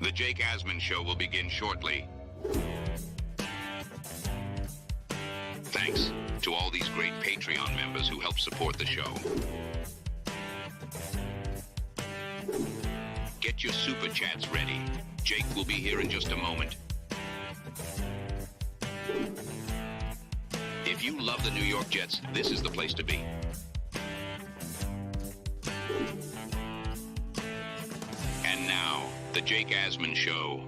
The Jake Asman Show will begin shortly. Thanks to all these great Patreon members who help support the show. Get your super chats ready. Jake will be here in just a moment. If you love the New York Jets, this is the place to be. And now, the Jake Asman Show.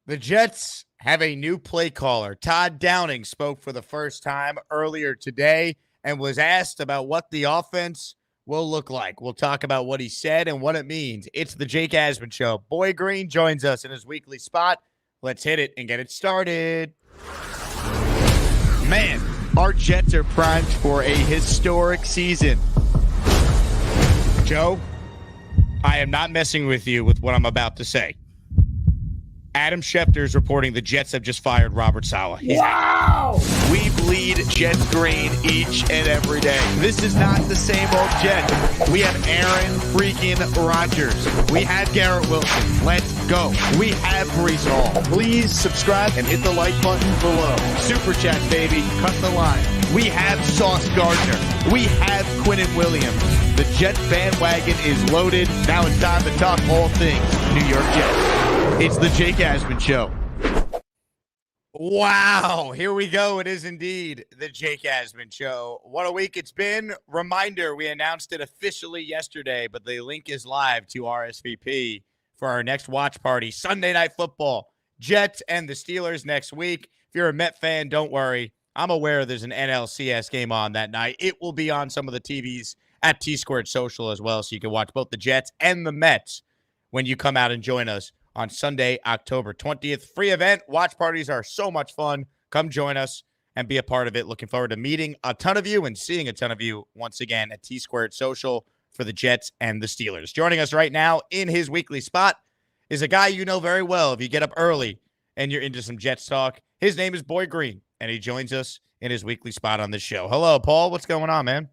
The Jets have a new play caller. Todd Downing spoke for the first time earlier today and was asked about what the offense will look like. We'll talk about what he said and what it means. It's the Jake Asman Show. Boy Green joins us in his weekly spot. Let's hit it and get it started. Man, our Jets are primed for a historic season. Joe, I am not messing with you with what I'm about to say. Adam Schefter is reporting the Jets have just fired Robert Saleh. Wow! We bleed Jets green each and every day. This is not the same old Jets. We have Aaron freaking Rodgers. We have Garrett Wilson. Let's go. We have Breece Hall. Please subscribe and hit the like button below. Super chat, baby. Cut the line. We have Sauce Gardner. We have Quinnen Williams. The Jets bandwagon is loaded. Now it's time to talk all things New York Jets. It's the Jake Asman Show. Wow, here we go. It is indeed the Jake Asman Show. What a week it's been. Reminder, we announced it officially yesterday, but the link is live to RSVP for our next watch party. Sunday Night Football, Jets and the Steelers next week. If you're a Met fan, don't worry. I'm aware there's an NLCS game on that night. It will be on some of the TVs at T-Squared Social as well, so you can watch both the Jets and the Mets when you come out and join us on Sunday, October 20th. Free event. Watch parties are so much fun. Come join us and be a part of it. Looking forward to meeting a ton of you and seeing a ton of you once again at T-Squared Social for the Jets and the Steelers. Joining us right now in his weekly spot is a guy you know very well if you get up early and you're into some Jets talk. His name is Boy Green, and he joins us in his weekly spot on this show. Hello, Paul. What's going on, man?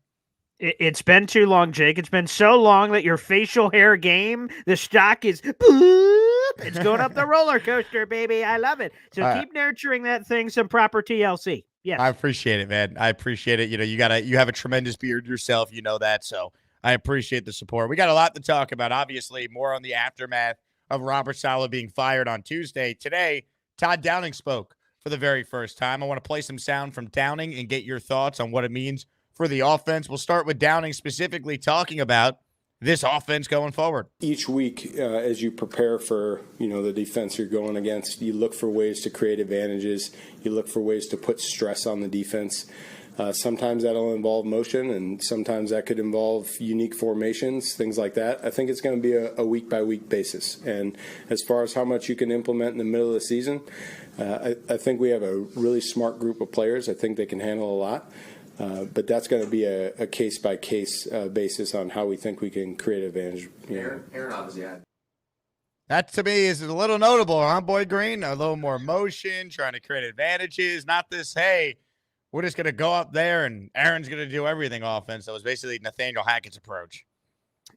It's been too long, Jake. It's been so long that your facial hair game, the stock is it's going up the roller coaster, baby. I love it. So keep nurturing that thing, some proper TLC. Yes. I appreciate it, man. I appreciate it. You know, you have a tremendous beard yourself. You know that. So I appreciate the support. We got a lot to talk about. Obviously, more on the aftermath of Robert Saleh being fired on Tuesday. Today, Todd Downing spoke for the very first time. I want to play some sound from Downing and get your thoughts on what it means for the offense. We'll start with Downing specifically talking about this offense going forward. Each week, as you prepare for, the defense you're going against, you look for ways to create advantages. You look for ways to put stress on the defense. Sometimes that'll involve motion, and sometimes that could involve unique formations, things like that. I think it's going to be a week-by-week basis. And as far as how much you can implement in the middle of the season, I think we have a really smart group of players. I think they can handle a lot. But that's going to be a case-by-case basis on how we think we can create advantage. Aaron obviously had. That, to me, is a little notable, huh, Boy Green? A little more motion, trying to create advantages. Not this, hey, we're just going to go up there and Aaron's going to do everything offense. That was basically Nathaniel Hackett's approach.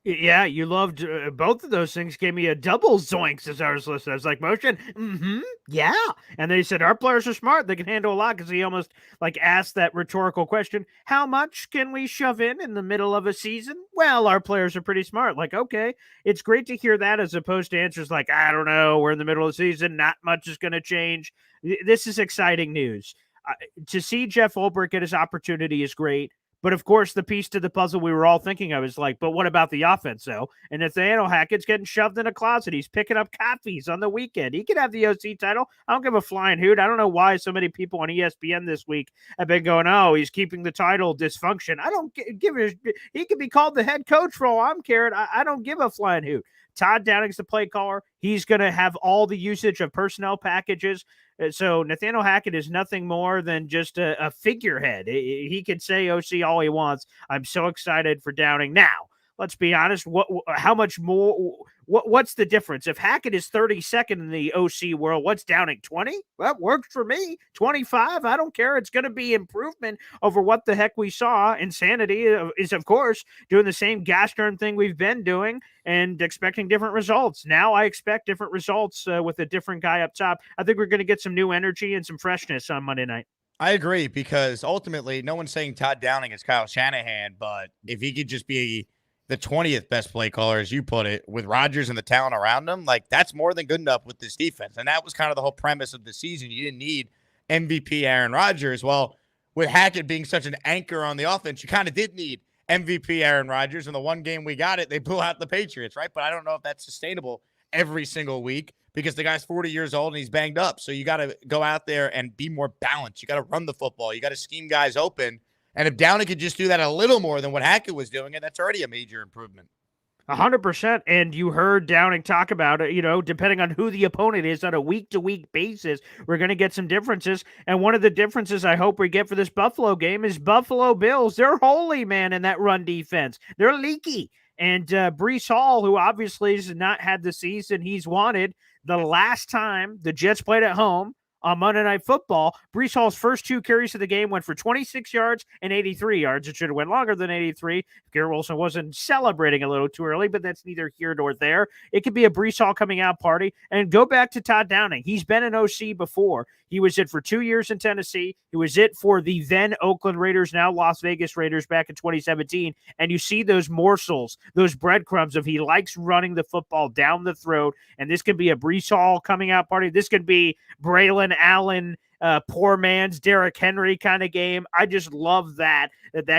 Yeah, you loved both of those things. Gave me a double zoinks as I was listening. I was like, motion, yeah. And then he said, our players are smart. They can handle a lot, because he almost asked that rhetorical question, how much can we shove in the middle of a season? Well, our players are pretty smart. Okay, it's great to hear that as opposed to answers like, I don't know, we're in the middle of the season, not much is going to change. This is exciting news. To see Jeff Ulbrich get his opportunity is great. But, of course, the piece to the puzzle we were all thinking of is but what about the offense, though? And Nathaniel Hackett's getting shoved in a closet. He's picking up coffees on the weekend. He could have the OC title. I don't give a flying hoot. I don't know why so many people on ESPN this week have been going, oh, he's keeping the title dysfunction. I don't give a – he could be called the head coach for all I'm caring. I don't give a flying hoot. Todd Downing's the play caller. He's going to have all the usage of personnel packages. So Nathaniel Hackett is nothing more than just a figurehead. He could say OC all he wants. I'm so excited for Downing. Now, let's be honest. How much more What's the difference? If Hackett is 32nd in the OC world, what's Downing? 20? That works for me. 25? I don't care. It's going to be improvement over what the heck we saw. Insanity is, of course, doing the same gas turn thing we've been doing and expecting different results. Now I expect different results with a different guy up top. I think we're going to get some new energy and some freshness on Monday night. I agree, because ultimately no one's saying Todd Downing is Kyle Shanahan, but if he could just be the 20th best play caller, as you put it, with Rodgers and the talent around him, like, that's more than good enough with this defense. And that was kind of the whole premise of the season. You didn't need MVP Aaron Rodgers. Well, with Hackett being such an anchor on the offense, you kind of did need MVP Aaron Rodgers. And the one game we got it, they blew out the Patriots, right? But I don't know if that's sustainable every single week, because the guy's 40 years old and he's banged up. So you got to go out there and be more balanced. You got to run the football. You got to scheme guys open. And if Downing could just do that a little more than what Hackett was doing, and that's already a major improvement. 100%. And you heard Downing talk about it, depending on who the opponent is on a week-to-week basis, we're going to get some differences. And one of the differences I hope we get for this Buffalo game is Buffalo Bills. They're holy, man, in that run defense. They're leaky. And Breece Hall, who obviously has not had the season he's wanted, the last time the Jets played at home on Monday Night Football, Breece Hall's first 2 carries of the game went for 26 yards and 83 yards. It should have went longer than 83. Garrett Wilson wasn't celebrating a little too early, but that's neither here nor there. It could be a Breece Hall coming out party. And go back to Todd Downing. He's been an OC before. He was it for 2 years in Tennessee. He was it for the then Oakland Raiders, now Las Vegas Raiders, back in 2017. And you see those morsels, those breadcrumbs of he likes running the football down the throat. And this could be a Breece Hall coming out party. This could be Braylon Allen, poor man's Derrick Henry kind of game. I just love that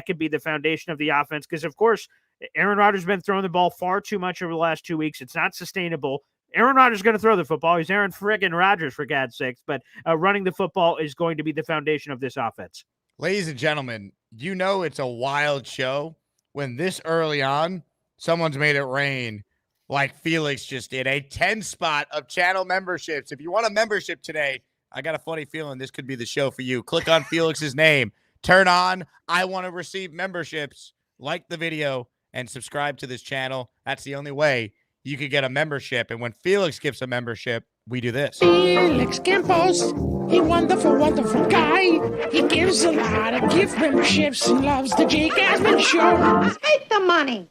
could be the foundation of the offense, because, of course, Aaron Rodgers has been throwing the ball far too much over the last 2 weeks. It's not sustainable. Aaron Rodgers is going to throw the football. He's Aaron friggin' Rodgers, for God's sakes. But running the football is going to be the foundation of this offense. Ladies and gentlemen, it's a wild show when this early on, someone's made it rain like Felix just did. A 10 spot of channel memberships. If you want a membership today, I got a funny feeling this could be the show for you. Click on Felix's name. Turn on I want to receive memberships. Like the video and subscribe to this channel. That's the only way you could get a membership. And when Felix gives a membership, we do this. Felix Campos, a wonderful, wonderful guy. He gives a lot of gift memberships and loves the Jake Asman Show. Take the money.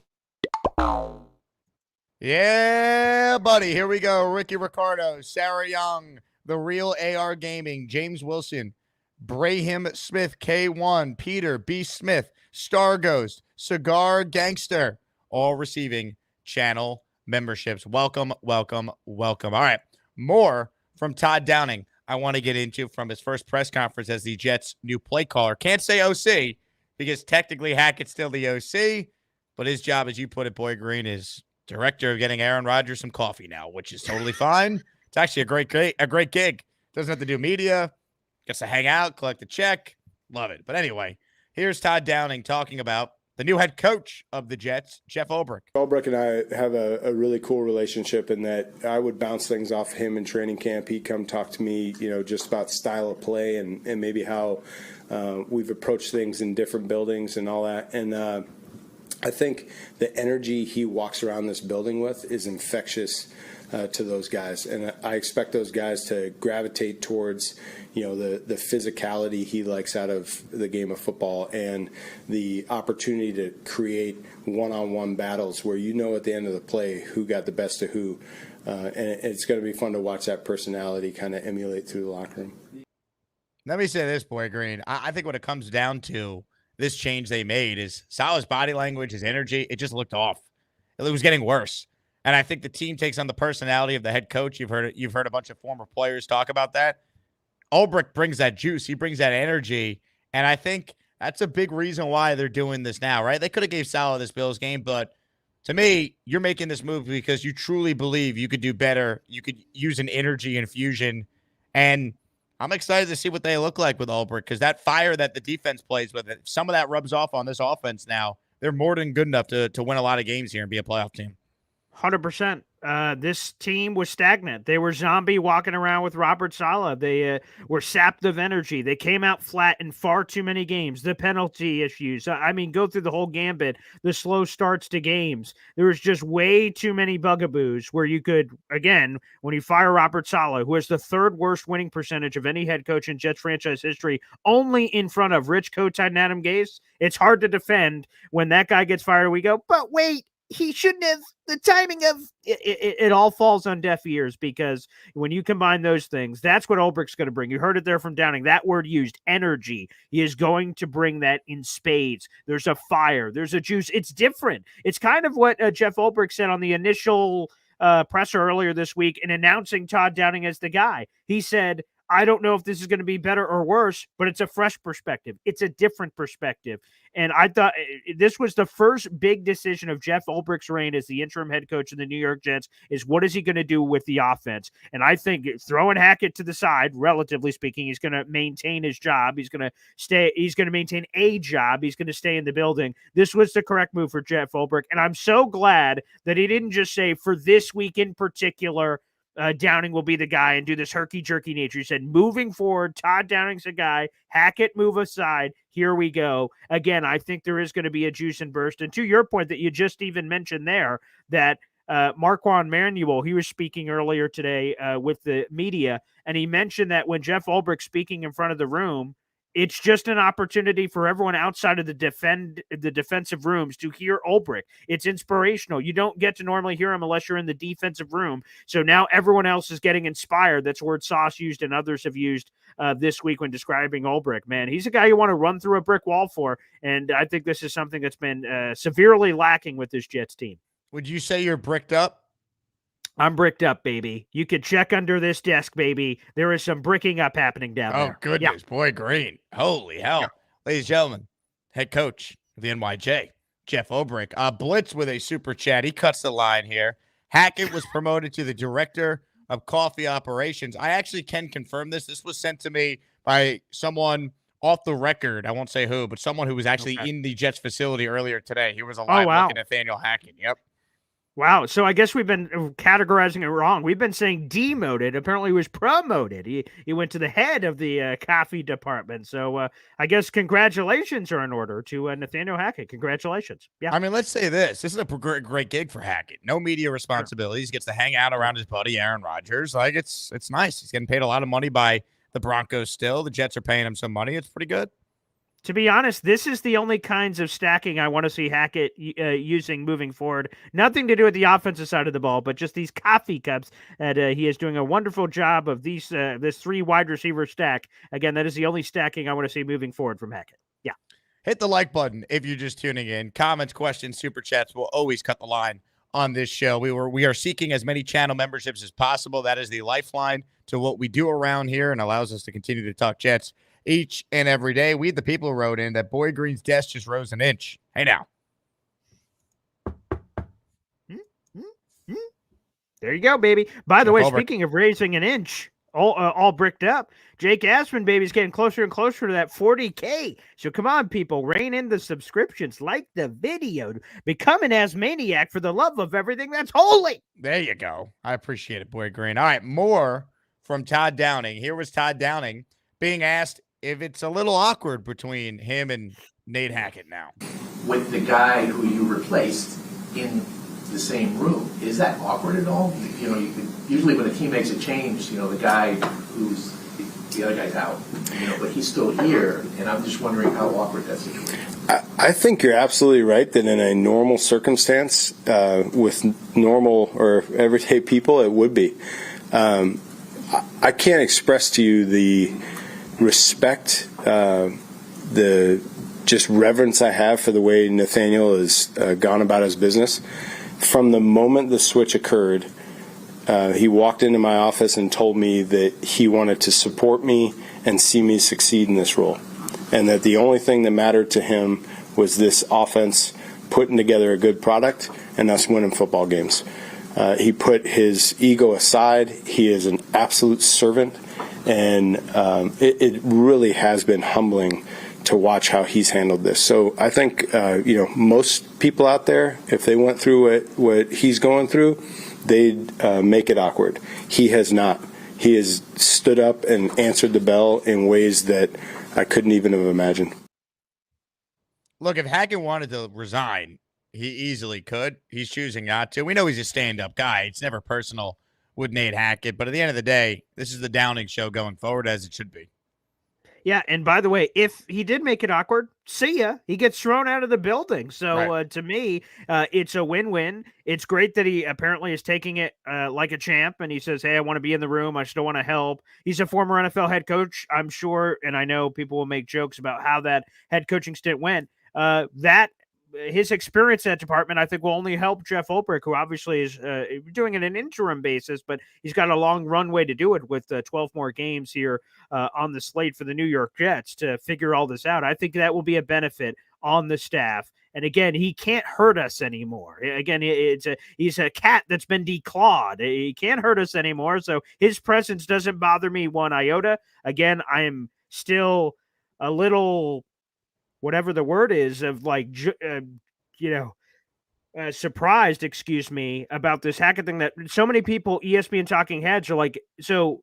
Yeah, buddy. Here we go. Ricky Ricardo, Sarah Young, The Real AR Gaming, James Wilson, Brahim Smith, K1, Peter B. Smith, Star Ghost, Cigar Gangster, all receiving channel memberships. Welcome, welcome, welcome. All right, more from Todd Downing I want to get into from his first press conference as the Jets' new play caller. Can't say OC because technically Hackett's still the OC, but his job, as you put it, Boy Green, is director of getting Aaron Rodgers some coffee now, which is totally fine. It's actually a great gig. Doesn't have to do media. Gets to hang out, collect a check. Love it. But anyway, here's Todd Downing talking about the new head coach of the Jets, Jeff Ulbrich. Ulbrich and I have a really cool relationship in that I would bounce things off him in training camp. He'd come talk to me, just about style of play and maybe how we've approached things in different buildings and all that. And I think the energy he walks around this building with is infectious to those guys. And I expect those guys to gravitate towards, the physicality he likes out of the game of football and the opportunity to create one-on-one battles where at the end of the play who got the best of who. And it's going to be fun to watch that personality kind of emulate through the locker room. Let me say this, Boy Green. I think what it comes down to, this change they made, is Salah's body language, his energy, it just looked off. It was getting worse. And I think the team takes on the personality of the head coach. You've heard a bunch of former players talk about that. Ulbrich brings that juice. He brings that energy. And I think that's a big reason why they're doing this now, right? They could have gave Salah this Bills game, but to me, you're making this move because you truly believe you could do better. You could use an energy infusion. And I'm excited to see what they look like with Ulbrich, because that fire that the defense plays with, it, some of that rubs off on this offense now. They're more than good enough to win a lot of games here and be a playoff team. 100%. this team was stagnant. They were zombie walking around with Robert Saleh. They were sapped of energy. They came out flat in far too many games. The penalty issues. I mean, go through the whole gambit. The slow starts to games. There was just way too many bugaboos where you could, again, when you fire Robert Saleh, who has the third worst winning percentage of any head coach in Jets franchise history, only in front of Rich Kotite and Adam Gase, it's hard to defend when that guy gets fired. We go, but wait, he shouldn't have. The timing of it all falls on deaf ears, because when you combine those things, that's what Ulbricht's going to bring. You heard it there from Downing. That word used, energy. He is going to bring that in spades. There's a fire. There's a juice. It's different. It's kind of what Jeff Ulbricht said on the initial presser earlier this week in announcing Todd Downing as the guy. He said, I don't know if this is going to be better or worse, but it's a fresh perspective. It's a different perspective. And I thought this was the first big decision of Jeff Ulbricht's reign as the interim head coach of the New York Jets, is what is he going to do with the offense? And I think throwing Hackett to the side, relatively speaking, he's going to maintain his job. He's going to stay. He's going to maintain a job. He's going to stay in the building. This was the correct move for Jeff Ulbricht. And I'm so glad that he didn't just say, for this week in particular, Downing will be the guy and do this herky-jerky nature. He said, moving forward, Todd Downing's a guy. Hackett, move aside. Here we go. Again, I think there is going to be a juice and burst. And to your point that you just even mentioned there, that Marquand Manuel, he was speaking earlier today with the media, and he mentioned that when Jeff Ulbricht's speaking in front of the room, it's just an opportunity for everyone outside of the defensive rooms to hear Ulbricht. It's inspirational. You don't get to normally hear him unless you're in the defensive room. So now everyone else is getting inspired. That's a word Sauce used and others have used this week when describing Ulbricht. Man, he's a guy you want to run through a brick wall for, and I think this is something that's been severely lacking with this Jets team. Would you say you're bricked up? I'm bricked up, baby. You could check under this desk, baby. There is some bricking up happening down there. Oh, goodness. Yeah. Boy, Green. Holy hell. Yeah. Ladies and gentlemen, head coach of the NYJ, Jeff Ulbricht. Blitz with a super chat. He cuts the line here. Hackett was promoted to the director of coffee operations. I actually can confirm this. This was sent to me by someone off the record. I won't say who, but someone who was actually in the Jets facility earlier today. He was alive looking at Nathaniel Hackett. Yep. Wow. So I guess we've been categorizing it wrong. We've been saying demoted. Apparently he was promoted. He went to the head of the coffee department. So I guess congratulations are in order to Nathaniel Hackett. Congratulations. Yeah. I mean, let's say this. This is a great gig for Hackett. No media responsibilities. He gets to hang out around his buddy Aaron Rodgers. Like, it's nice. He's getting paid a lot of money by the Broncos still. The Jets are paying him some money. It's pretty good. To be honest, this is the only kinds of stacking I want to see Hackett using moving forward. Nothing to do with the offensive side of the ball, but just these coffee cups that he is doing a wonderful job of this 3 wide receiver stack. Again, that is the only stacking I want to see moving forward from Hackett. Yeah. Hit the like button if you're just tuning in. Comments, questions, super chats will always cut the line on this show. We are seeking as many channel memberships as possible. That is the lifeline to what we do around here and allows us to continue to talk Jets each and every day. We, the people, wrote in that Boy Green's desk just rose an inch. Hey, now. There you go, baby. By the way, speaking of raising an inch, all bricked up, Jake Asman, baby, is getting closer and closer to that 40K. So come on, people, rein in the subscriptions, like the video, become an Asmaniac for the love of everything that's holy. There you go. I appreciate it, Boy Green. All right, more from Todd Downing. Here was Todd Downing being asked if it's a little awkward between him and Nate Hackett now. With the guy who you replaced in the same room, is that awkward at all? You know, usually when a team makes a change, you know, the guy who's the other guy's out, you know, but he's still here, and I'm just wondering how awkward that situation is. I think you're absolutely right that in a normal circumstance, with normal or everyday people, it would be. I can't express to you the respect, the just reverence I have for the way Nathaniel has gone about his business. From the moment the switch occurred, he walked into my office and told me that he wanted to support me and see me succeed in this role, and that the only thing that mattered to him was this offense putting together a good product and us winning football games. He put his ego aside. He is an absolute servant. And it really has been humbling to watch how he's handled this. So I think, most people out there, if they went through what he's going through, they'd make it awkward. He has not. He has stood up and answered the bell in ways that I couldn't even have imagined. Look, if Hackett wanted to resign, he easily could. He's choosing not to. We know he's a stand-up guy. It's never personal with Nate Hackett. But at the end of the day, this is the Downing show going forward, as it should be. Yeah, and by the way, if he did make it awkward, see ya. He gets thrown out of the building. So Right. to me, it's a win-win. It's great that he apparently is taking it like a champ, and he says, hey, I want to be in the room. I still want to help. He's a former NFL head coach, I'm sure, and I know people will make jokes about how that head coaching stint went. His experience in that department, I think, will only help Jeff Ulbrich, who obviously is doing it on an interim basis, but he's got a long runway to do it with 12 more games here on the slate for the New York Jets to figure all this out. I think that will be a benefit on the staff. And again, he can't hurt us anymore. Again, he's a cat that's been declawed. He can't hurt us anymore. So his presence doesn't bother me one iota. Again, I am still a little, whatever the word is, of like, surprised, excuse me, about this Hackett thing that so many people, ESPN talking heads, are like, so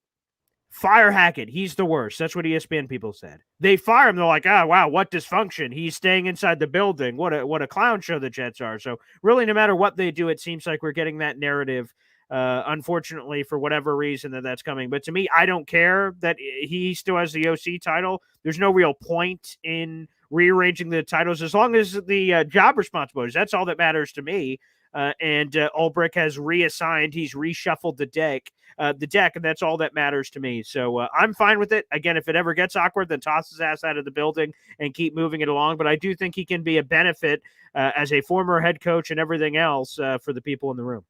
fire Hackett. He's the worst. That's what ESPN people said. They fire him. They're like, oh, wow, what dysfunction. He's staying inside the building. What a clown show the Jets are. So really, no matter what they do, it seems like we're getting that narrative. Unfortunately, for whatever reason that's coming. But to me, I don't care that he still has the OC title. There's no real point in rearranging the titles as long as the job responsibilities. That's all that matters to me. And Ulbrich has reassigned. He's reshuffled the deck, and that's all that matters to me. So I'm fine with it. Again, if it ever gets awkward, then toss his ass out of the building and keep moving it along. But I do think he can be a benefit as a former head coach and everything else for the people in the room.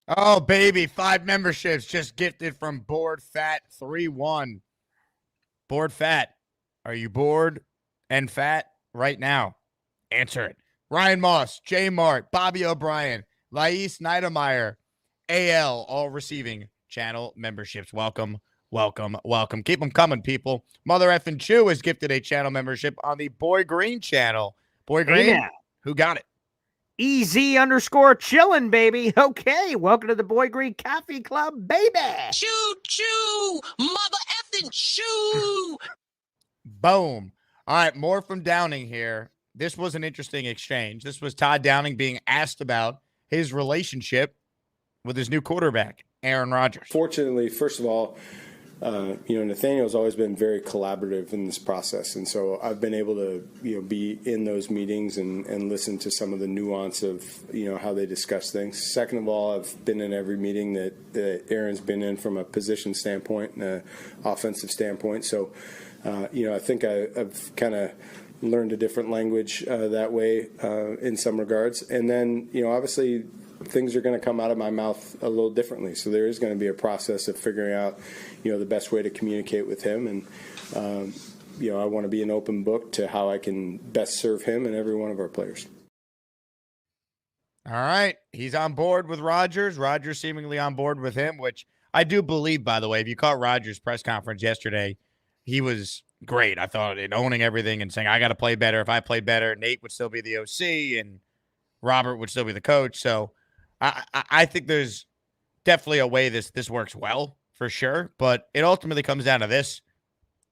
Oh, baby, 5 memberships just gifted from Board Fat 31. Board Fat, are you bored and fat right now? Answer it. Ryan Moss, J Mart, Bobby O'Brien, Lais Niedermeyer, AL, all receiving channel memberships. Welcome, welcome, welcome. Keep them coming, people. Mother effing Chew has gifted a channel membership on the Boy Green channel. Boy Green, Hey, who got it? EZ_chillin', baby. Okay, welcome to the Boy Green Coffee Club, baby. Choo choo, mother effing choo. Boom. All right, more from Downing here. This was an interesting exchange. This was Todd Downing being asked about his relationship with his new quarterback, Aaron Rodgers. Fortunately, first of all, Nathaniel's always been very collaborative in this process, and so I've been able to, be in those meetings and listen to some of the nuance of, how they discuss things. Second of all, I've been in every meeting that Aaron's been in from a position standpoint and an offensive standpoint. So, I think I've kind of learned a different language that way in some regards. And then, obviously, things are going to come out of my mouth a little differently. So there is going to be a process of figuring out, the best way to communicate with him. And, I want to be an open book to how I can best serve him and every one of our players. All right. He's on board with Rodgers. Rodgers seemingly on board with him, which I do believe, by the way. If you caught Rodgers' press conference yesterday, he was great. I thought in owning everything and saying, I got to play better. If I played better, Nate would still be the OC and Robert would still be the coach. So I think there's definitely a way this works well, for sure. But it ultimately comes down to this.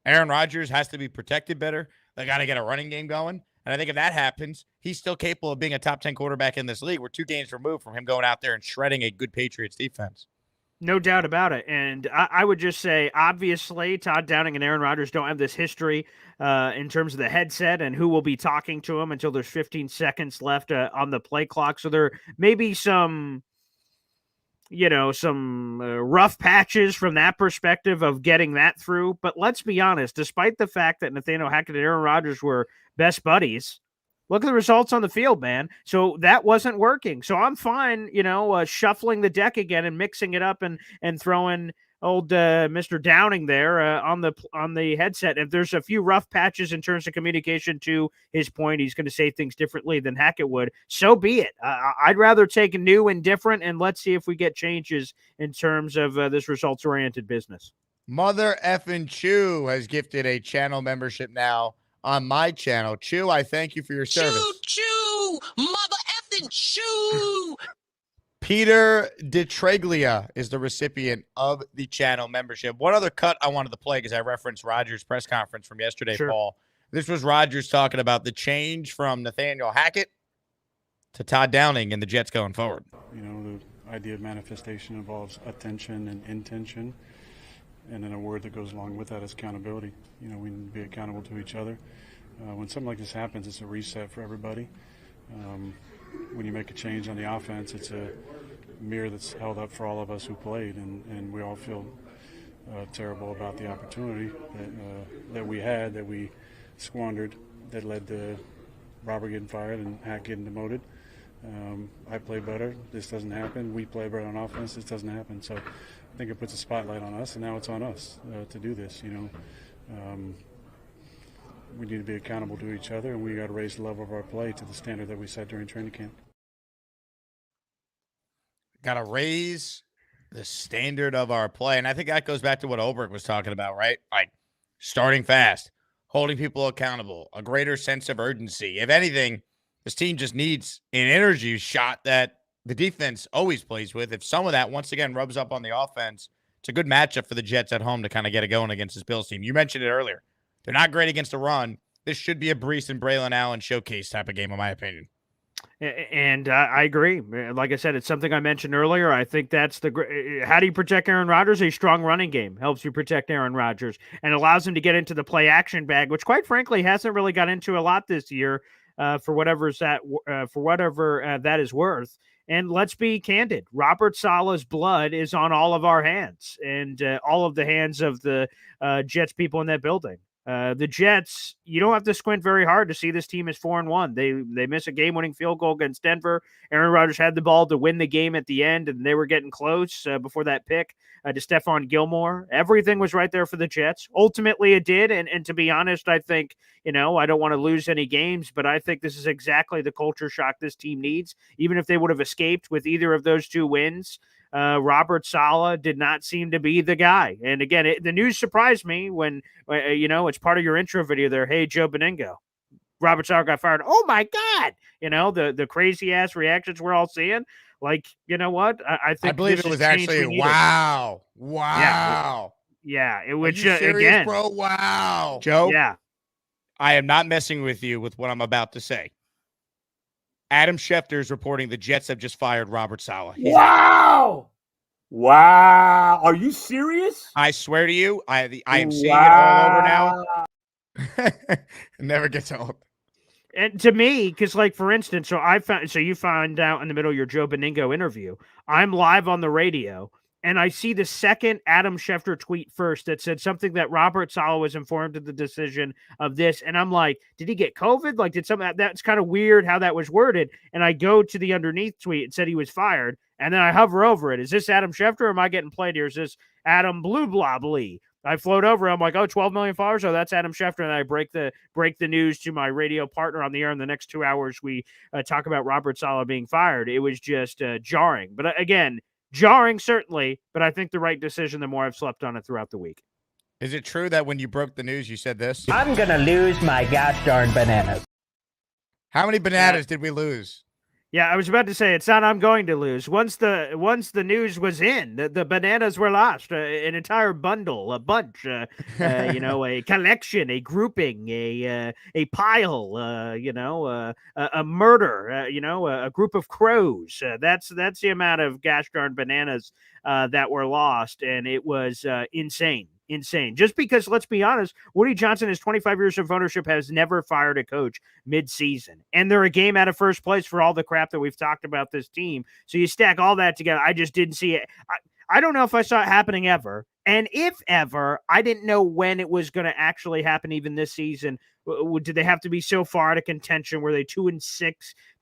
Aaron Rodgers has to be protected better. They got to get a running game going. And I think if that happens, he's still capable of being a top 10 quarterback in this league. We're 2 games removed from him going out there and shredding a good Patriots defense. No doubt about it. And I would just say, obviously, Todd Downing and Aaron Rodgers don't have this history in terms of the headset and who will be talking to him until there's 15 seconds left on the play clock. So there may be some rough patches from that perspective of getting that through. But let's be honest, despite the fact that Nathaniel Hackett and Aaron Rodgers were best buddies, look at the results on the field, man. So that wasn't working. So I'm fine, shuffling the deck again and mixing it up and throwing old Mr. Downing there on the headset. If there's a few rough patches in terms of communication, to his point, he's going to say things differently than Hackett would. So be it. I'd rather take new and different, and let's see if we get changes in terms of this results-oriented business. Mother effing Chew has gifted a channel membership now on my channel. Chew, I thank you for your service. Choo, mother effing choo. Peter DeTreglia is the recipient of the channel membership. One other cut I wanted to play because I referenced Rodgers' press conference from yesterday, Sure. Paul. This was Rodgers talking about the change from Nathaniel Hackett to Todd Downing and the Jets going forward. You know, the idea of manifestation involves attention and intention, and then a word that goes along with that is accountability. You know, we need to be accountable to each other. When something like this happens, it's a reset for everybody. When you make a change on the offense, it's a mirror that's held up for all of us who played, and we all feel terrible about the opportunity that we had, that we squandered, that led to Robert getting fired and Hack getting demoted. I play better. This doesn't happen. We play better on offense. This doesn't happen. So I think it puts a spotlight on us, and now it's on us to do this. You know, we need to be accountable to each other, and we got to raise the level of our play to the standard that we set during training camp. Got to raise the standard of our play. And I think that goes back to what Oberg was talking about, right? Like starting fast, holding people accountable, a greater sense of urgency. If anything, this team just needs an energy shot that the defense always plays with. If some of that, once again, rubs up on the offense, it's a good matchup for the Jets at home to kind of get it going against this Bills team. You mentioned it earlier. They're not great against the run. This should be a Brees and Braylon Allen showcase type of game, in my opinion. And I agree. Like I said, it's something I mentioned earlier. I think that's how do you protect Aaron Rodgers? A strong running game helps you protect Aaron Rodgers and allows him to get into the play action bag, which quite frankly hasn't really got into a lot this year for whatever that is worth. And let's be candid. Robert Saleh's blood is on all of our hands and all of the hands of the Jets people in that building. The Jets, you don't have to squint very hard to see this team is 4-1. They miss a game-winning field goal against Denver. Aaron Rodgers had the ball to win the game at the end, and they were getting close before that pick to Stephon Gilmore. Everything was right there for the Jets. Ultimately, it did, and to be honest, I think, I don't want to lose any games, but I think this is exactly the culture shock this team needs. Even if they would have escaped with either of those two wins, Robert Saleh did not seem to be the guy. And again, the news surprised me when, it's part of your intro video there. Hey, Joe Beningo, Robert Saleh got fired. Oh my God. The crazy ass reactions we're all seeing. Like, you know what? I think I believe it was actually, wow. Yeah. It was serious, again, bro. Wow. Joe. Yeah. I am not messing with you with what I'm about to say. Adam Schefter is reporting the Jets have just fired Robert Saleh. Wow. Wow. Are you serious? I swear to you, I am seeing it all over now. Never gets old. And to me, because for instance, so you found out in the middle of your Joe Beningo interview, I'm live on the radio, and I see the second Adam Schefter tweet first that said something that Robert Saleh was informed of the decision of this. And I'm like, did he get COVID? Like, did something that's kind of weird how that was worded. And I go to the underneath tweet and said he was fired. And then I hover over it. Is this Adam Schefter or am I getting played here? Is this Adam Blue Blah Blee? I float over. I'm like, 12 million followers. Oh, that's Adam Schefter. And I break the news to my radio partner on the air. In the next 2 hours, we talk about Robert Saleh being fired. It was just jarring. But again, jarring, certainly, but I think the right decision the more I've slept on it throughout the week. Is it true that when you broke the news, you said this? I'm going to lose my gosh darn bananas. How many bananas did we lose? Yeah, I was about to say, it's not I'm going to lose. Once the news was in, the bananas were lost. An entire bundle, a bunch, a collection, a grouping, a pile, a murder, a group of crows. That's the amount of gosh darn bananas that were lost, and it was insane. Just because, let's be honest, Woody Johnson, his 25 years of ownership, has never fired a coach mid-season. And they're a game out of first place for all the crap that we've talked about this team. So you stack all that together. I just didn't see it. I don't know if I saw it happening ever. And if ever, I didn't know when it was going to actually happen even this season. Did they have to be so far out of contention? Were they 2-6,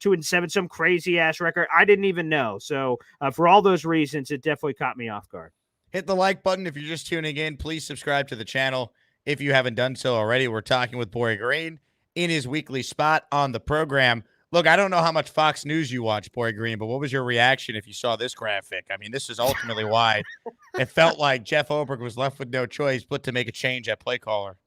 2-7, some crazy-ass record? I didn't even know. So for all those reasons, it definitely caught me off guard. Hit the like button if you're just tuning in. Please subscribe to the channel if you haven't done so already. We're talking with Boy Green in his weekly spot on the program. Look, I don't know how much Fox News you watch, Boy Green, but what was your reaction if you saw this graphic? I mean, this is ultimately why it felt like Jeff Oberg was left with no choice but to make a change at play caller.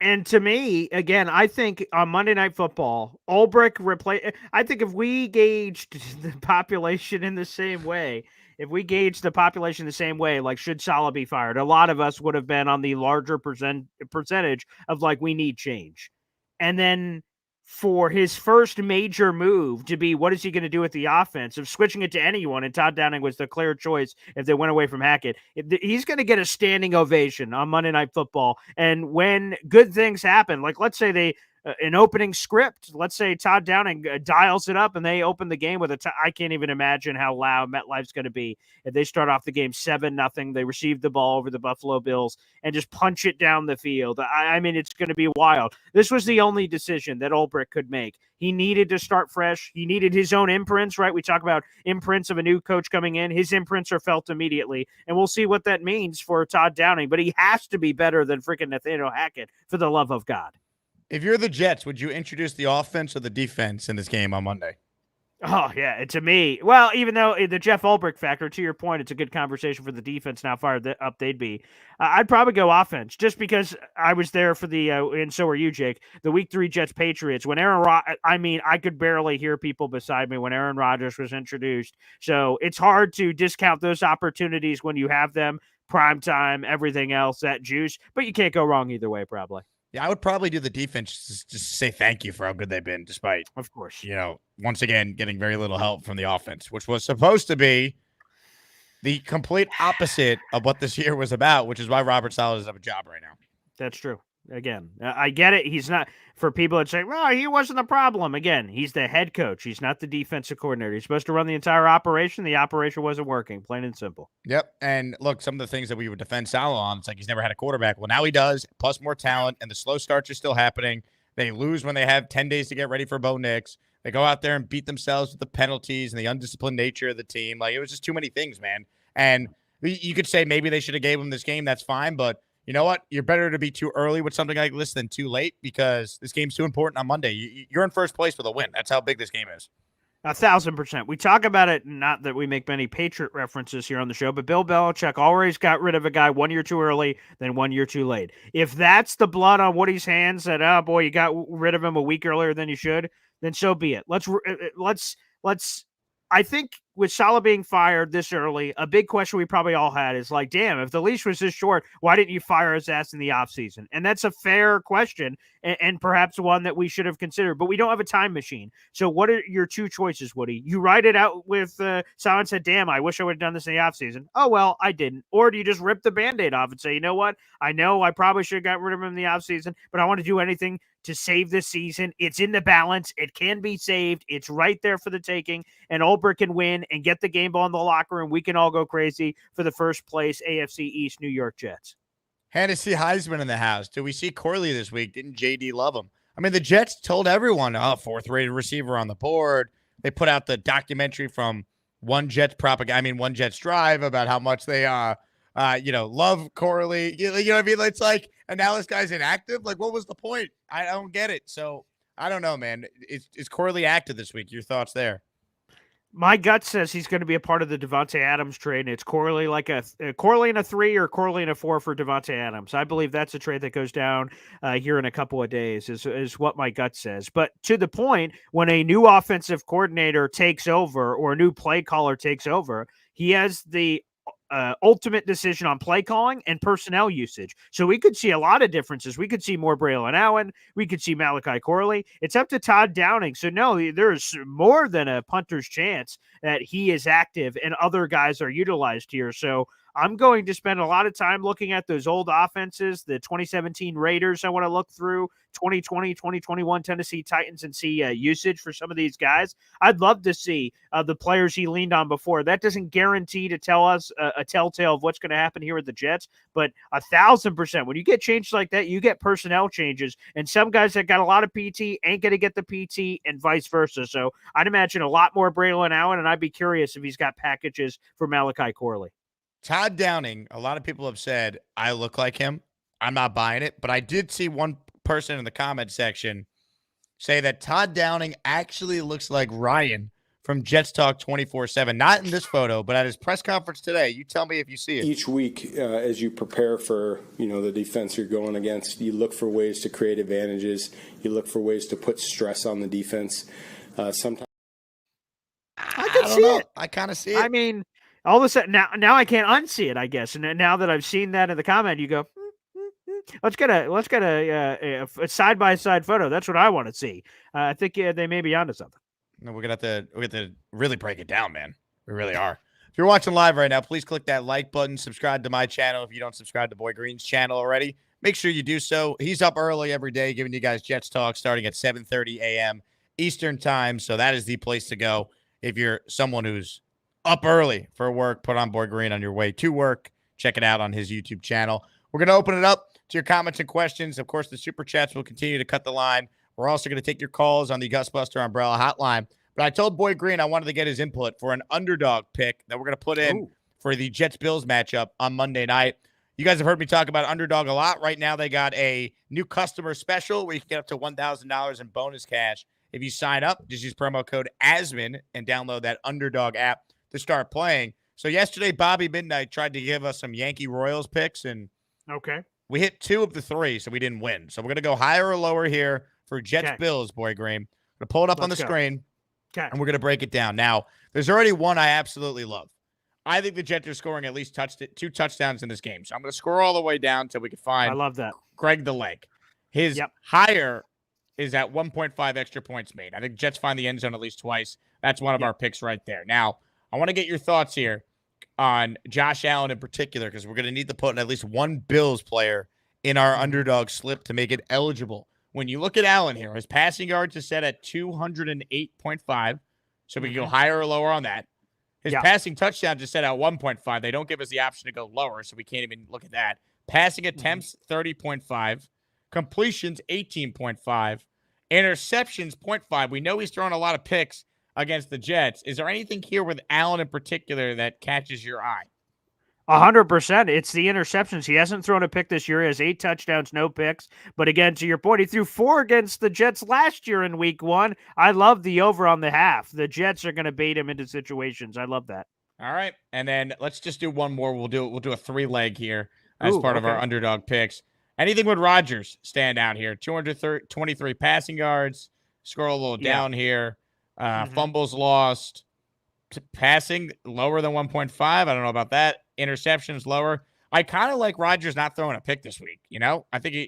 And to me, again, I think on Monday Night Football, Ulbrich replace. I think if we gauged the population in the same way, like should Salah be fired, a lot of us would have been on the larger percentage of like we need change, and then for his first major move to be what is he going to do with the offense of switching it to anyone, and Todd Downing was the clear choice if they went away from Hackett. He's going to get a standing ovation on Monday Night Football. And when good things happen, like let's say they an opening script, let's say Todd Downing dials it up and they open the game with I can't even imagine how loud MetLife's going to be if they start off the game 7-0. They receive the ball over the Buffalo Bills and just punch it down the field. I mean, it's going to be wild. This was the only decision that Ulbrich could make. He needed to start fresh. He needed his own imprints, right? We talk about imprints of a new coach coming in. His imprints are felt immediately, and we'll see what that means for Todd Downing. But he has to be better than freaking Nathaniel Hackett, for the love of God. If you're the Jets, would you introduce the offense or the defense in this game on Monday? Oh, yeah, to me. Well, even though the Jeff Ulbrich factor, to your point, it's a good conversation for the defense and how fired up they'd be. I'd probably go offense just because I was there for the, and so were you, Jake, the Week 3 Jets-Patriots. When I could barely hear people beside me when Aaron Rodgers was introduced. So it's hard to discount those opportunities when you have them, prime time, everything else, that juice. But you can't go wrong either way, probably. Yeah, I would probably do the defense just say thank you for how good they've been, despite, of course, once again, getting very little help from the offense, which was supposed to be the complete opposite of what this year was about, which is why Robert Saleh doesn't have a job right now. That's true. Again, I get it. He's not, for people that say, well, he wasn't the problem. Again, he's the head coach. He's not the defensive coordinator. He's supposed to run the entire operation. The operation wasn't working, plain and simple. Yep. And look, some of the things that we would defend Saleh on, it's like he's never had a quarterback. Well, now he does, plus more talent, and the slow starts are still happening. They lose when they have 10 days to get ready for Bo Nix. They go out there and beat themselves with the penalties and the undisciplined nature of the team. Like, it was just too many things, man. And you could say maybe they should have gave him this game. That's fine, but you know what? You're better to be too early with something like this than too late, because this game's too important on Monday. You're in first place with a win. That's how big this game is. 1,000%. We talk about it, not that we make many Patriot references here on the show, but Bill Belichick always got rid of a guy 1 year too early, then 1 year too late. If that's the blood on Woody's hands that, oh boy, you got rid of him a week earlier than you should, then so be it. Let's. I think with Saleh being fired this early, a big question we probably all had is like, damn, if the leash was this short, why didn't you fire his ass in the offseason? And that's a fair question, and perhaps one that we should have considered. But we don't have a time machine. So what are your two choices, Woody? You write it out with Saleh and said, damn, I wish I would have done this in the offseason. Oh, well, I didn't. Or do you just rip the Band-Aid off and say, you know what? I know I probably should have got rid of him in the offseason, but I want to do anything to save this season. It's in the balance. It can be saved. It's right there for the taking, and Ulbrich can win and get the game ball in the locker room. We can all go crazy for the first place AFC East New York Jets. Hennessy Heisman in the house. Did we see Corley this week? Didn't JD love him? I mean, the Jets told everyone, fourth-rated receiver on the board. They put out the documentary from One Jets Drive about how much they love Corley. You know what I mean? It's like, and now this guy's inactive. Like, what was the point? I don't get it. So I don't know, man. Is Corley active this week? Your thoughts there? My gut says he's going to be a part of the Devontae Adams trade, and it's Corley like a Corley and a 3 or Corley and a 4 for Devontae Adams. I believe that's a trade that goes down here in a couple of days is what my gut says. But to the point, when a new offensive coordinator takes over or a new play caller takes over, he has the ultimate decision on play calling and personnel usage. So we could see a lot of differences. We could see more Braylon Allen. We could see Malachi Corley. It's up to Todd Downing. So no, there's more than a punter's chance that he is active and other guys are utilized here. So I'm going to spend a lot of time looking at those old offenses, the 2017 Raiders. I want to look through 2020, 2021 Tennessee Titans and see usage for some of these guys. I'd love to see the players he leaned on before. That doesn't guarantee to tell us a telltale of what's going to happen here with the Jets, but 1,000%. When you get changes like that, you get personnel changes, and some guys that got a lot of PT ain't going to get the PT and vice versa. So I'd imagine a lot more Braylon Allen, and I'd be curious if he's got packages for Malachi Corley. Todd Downing, a lot of people have said, I look like him. I'm not buying it. But I did see one person in the comment section say that Todd Downing actually looks like Ryan from Jets Talk 24/7. Not in this photo, but at his press conference today. You tell me if you see it. Each week, as you prepare for the defense you're going against, you look for ways to create advantages. You look for ways to put stress on the defense. Sometimes I can see it. I kind of see it. I mean, all of a sudden now I can't unsee it, I guess. And now that I've seen that in the comment, you go, let's get a side by side photo. That's what I want to see. I think they may be onto something. No, we're gonna have to really break it down, man. We really are. If you're watching live right now, please click that like button. Subscribe to my channel if you don't subscribe to Boy Green's channel already. Make sure you do so. He's up early every day, giving you guys Jets talk starting at 7:30 a.m. Eastern time. So that is the place to go if you're someone who's up early for work. Put on Boy Green on your way to work. Check it out on his YouTube channel. We're gonna open it up to your comments and questions. Of course, the super chats will continue to cut the line. We're also going to take your calls on the Gusbuster Umbrella hotline. But I told Boy Green I wanted to get his input for an underdog pick that we're going to put in for the Jets-Bills matchup on Monday night. You guys have heard me talk about underdog a lot. Right now, they got a new customer special where you can get up to $1,000 in bonus cash if you sign up. Just use promo code Asman and download that underdog app to start playing. So yesterday, Bobby Midnight tried to give us some Yankee Royals picks, and we hit 2 of the 3, so we didn't win. So we're going to go higher or lower here for Jets-Bills, Boy Green. I'm going to pull it up on the screen, and we're going to break it down. Now, there's already one I absolutely love. I think the Jets are scoring at least 2 touchdowns in this game. So I'm going to scroll all the way down until we can find I love that. Greg the Leg. His higher is at 1.5 extra points made. I think Jets find the end zone at least twice. That's one of our picks right there. Now, I want to get your thoughts here on Josh Allen in particular, because we're going to need to put in at least one Bills player in our underdog slip to make it eligible. When you look at Allen here, his passing yards is set at 208.5, so we can go higher or lower on that. His passing touchdowns is set at 1.5. They don't give us the option to go lower, so we can't even look at that. Passing attempts, 30.5. Completions, 18.5. Interceptions, 0.5. We know he's throwing a lot of picks against the Jets. Is there anything here with Allen in particular that catches your eye? 100%. It's the interceptions. He hasn't thrown a pick this year. He has 8 touchdowns, no picks. But again, to your point, he threw 4 against the Jets last year in week 1. I love the over on the half. The Jets are going to bait him into situations. I love that. All right. And then let's just do one more. We'll do a 3-leg here as part of our underdog picks. Anything with Rodgers stand out here? 223 passing yards. Scroll a little down here. Fumbles lost. Passing lower than 1.5. I don't know about that. Interceptions lower. I kind of like Rodgers not throwing a pick this week. I think he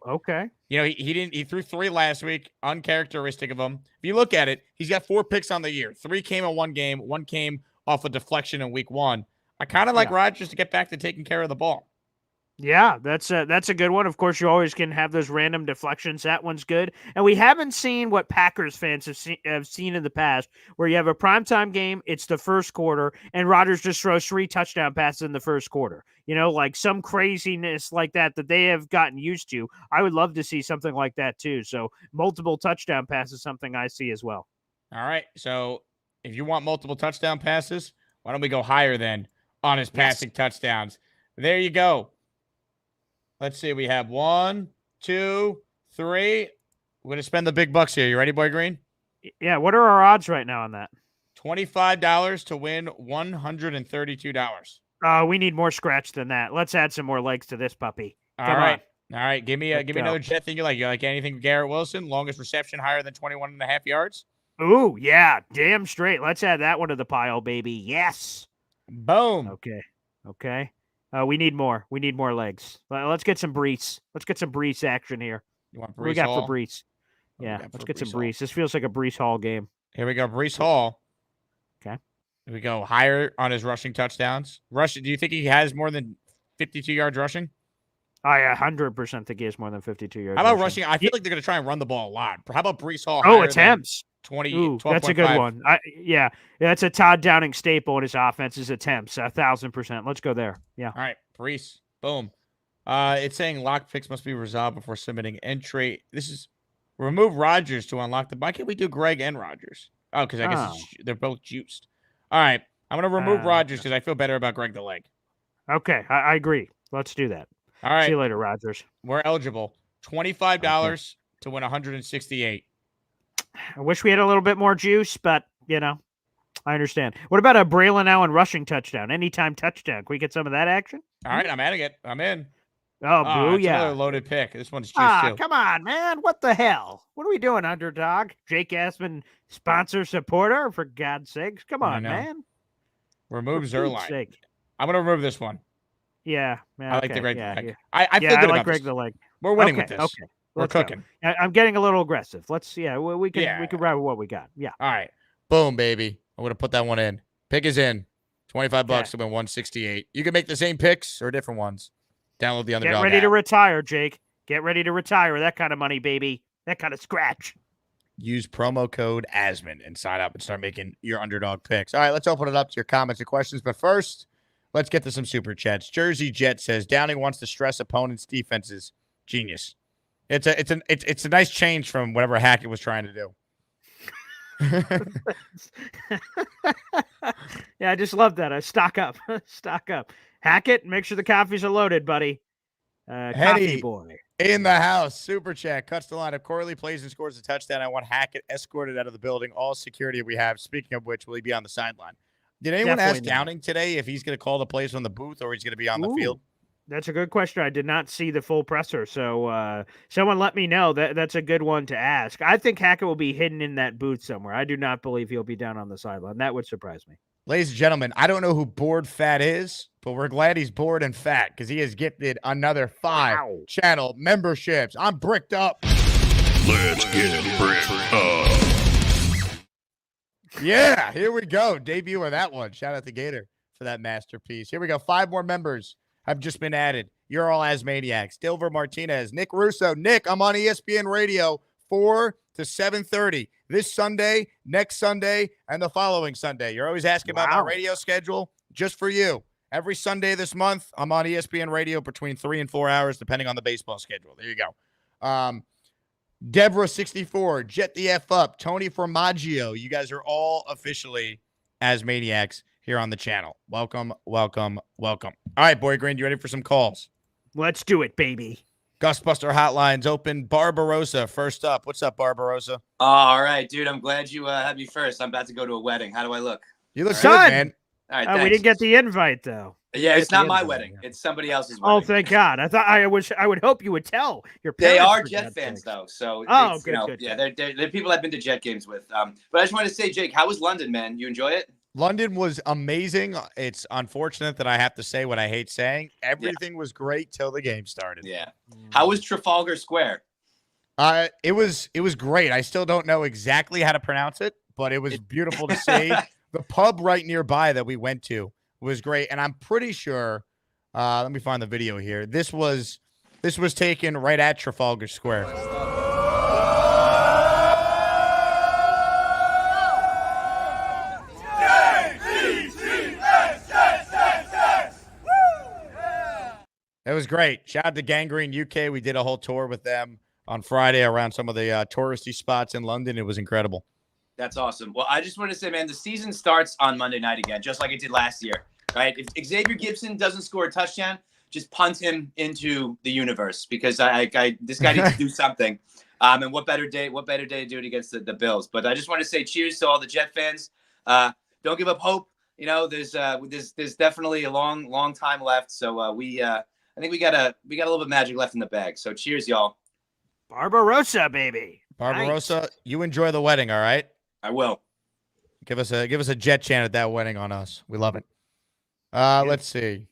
okay. He threw 3 last week. Uncharacteristic of him. If you look at it, he's got 4 picks on the year. 3 came in one game. 1 came off a deflection in week 1. I kind of like Rodgers to get back to taking care of the ball. Yeah, that's a good one. Of course, you always can have those random deflections. That one's good. And we haven't seen what Packers fans have seen in the past, where you have a primetime game, it's the first quarter, and Rodgers just throws 3 touchdown passes in the first quarter. Like some craziness like that they have gotten used to. I would love to see something like that too. So multiple touchdown passes, something I see as well. All right. So if you want multiple touchdown passes, why don't we go higher then on his passing touchdowns? There you go. Let's see. We have 1, 2, 3. We're going to spend the big bucks here. You ready, Boy Green? Yeah. What are our odds right now on that? $25 to win $132. We need more scratch than that. Let's add some more legs to this puppy. All right. Give me another Jet thing you like. You like anything with Garrett Wilson? Longest reception higher than 21.5 yards? Ooh, yeah. Damn straight. Let's add that one to the pile, baby. Yes. Boom. Okay. We need more. We need more legs. Let's get some Brees. Let's get some Brees action here. You want Brees what we got Hall? for Brees? Yeah, let's get some Brees. This feels like a Brees Hall game. Here we go. Brees Hall. Okay. Here we go. Higher on his rushing touchdowns. Do you think he has more than 52 yards rushing? I 100% think he has more than 52 yards. How about rushing? I feel like they're going to try and run the ball a lot. How about Brees Hall? Attempts. 20. Ooh, that's a good one. That's a Todd Downing staple in his offense. His attempts 1,000%. Let's go there. Yeah. All right, Brees. Boom. It's saying lock picks must be resolved before submitting entry. This is remove Rodgers to unlock the. Why can't we do Greg and Rodgers? Oh, because I guess they're both juiced. All right, I'm going to remove Rodgers because I feel better about Greg the Leg. Okay, I agree. Let's do that. All right. See you later, Rodgers. We're eligible. $25 to win $168. I wish we had a little bit more juice, but I understand. What about a Braylon Allen rushing touchdown? Anytime touchdown. Can we get some of that action? All right, I'm adding it. I'm in. Oh, It's another booyah. loaded pick. This one's juiced too. Come on, man. What the hell? What are we doing, underdog? Jake Asman, sponsor, supporter? For God's sakes. Come I on, know. man. Remove For Pete's Zerline. sake. I'm going to remove this one. Yeah. I like the Greg yeah, pick. yeah. I feel Yeah, good I like about Greg this. the leg. We're winning Okay, with this. okay. We're Let's go. cooking. I'm getting a little aggressive. We can ride with what we got. Yeah. All right. Boom, baby. I'm going to put that one in. Pick is in. $25 to win 168. You can make the same picks or different ones. Download the Underdog Get ready to app. retire, Jake. Get ready to retire. That kind of money, baby. That kind of scratch. Use promo code Asman and sign up and start making your underdog picks. All right, let's open it up to your comments and questions. But first, let's get to some super chats. Jersey Jet says Downing wants to stress opponents' defenses. Genius. It's a nice change from whatever Hackett was trying to do. Yeah, I just love that. I stock up. Stock up. Hackett, make sure the coffees are loaded, buddy. Coffee boy. In the house, super chat cuts the line. If Corley plays and scores a touchdown, I want Hackett escorted out of the building. All security we have. Speaking of which, will he be on the sideline? Did anyone Definitely ask not. Downing today if he's going to call the plays from the booth or he's going to be on the field? That's a good question. I did not see the full presser, so someone let me know. That's a good one to ask. I think Hackett will be hidden in that booth somewhere. I do not believe he'll be down on the sideline. That would surprise me. Ladies and gentlemen, I don't know who Bored Fat is, but we're glad he's bored and fat because he has gifted another 5 channel memberships. I'm bricked up. Let's get bricked up. Yeah, here we go. Debut of that one. Shout out to Gator for that masterpiece. Here we go. 5 more members have just been added. You're all Asmaniacs. Dilver Martinez, Nick Russo. Nick, I'm on ESPN Radio 4 to 7:30 this Sunday, next Sunday, and the following Sunday. You're always asking about my radio schedule. Just for you. Every Sunday this month, I'm on ESPN Radio between 3 and 4 hours, depending on the baseball schedule. There you go. Deborah64, Jet the F Up, Tony Formaggio. You guys are all officially Asmaniacs here on the channel. Welcome, welcome, welcome. All right, Boy Green, you ready for some calls? Let's do it, baby. Gustbuster Hotline's open. Barbarossa, first up. What's up, Barbarossa? All right, dude. I'm glad you had me first. I'm about to go to a wedding. How do I look? You look Son! good, man. All right, thanks. We didn't get the invite, though. Yeah, it's not my invite, wedding. yeah. It's somebody else's wedding. Oh, thank God. I would hope you would tell your They parents. are for Jet God's fans, sakes. though. So, Oh, it's, good, you know, good, yeah, good. they're people I've been to Jet games with. But I just wanted to say, Jake, how was London, man? You enjoy it? London was amazing. It's unfortunate that I have to say what I hate saying. Everything was great till the game started. Yeah. How was Trafalgar Square? It was great. I still don't know exactly how to pronounce it, but it was beautiful to see. The pub right nearby that we went to was great, and I'm pretty sure. Let me find the video here. This was taken right at Trafalgar Square. It was great. Shout out to Gangrene UK. We did a whole tour with them on Friday around some of the touristy spots in London. It was incredible. That's awesome. Well, I just want to say, man, the season starts on Monday night again, just like it did last year, right? If Xavier Gibson doesn't score a touchdown, just punt him into the universe because this guy needs to do something. And what better day to do it against the Bills? But I just want to say cheers to all the Jet fans. Don't give up hope. You know, there's definitely a long time left. So I think we got a little bit of magic left in the bag. So cheers, y'all. Barbarossa, baby. Barbarossa, Nice. you enjoy the wedding, all right? I will. Give us a Jet chant at that wedding on us. We love it. Let's see.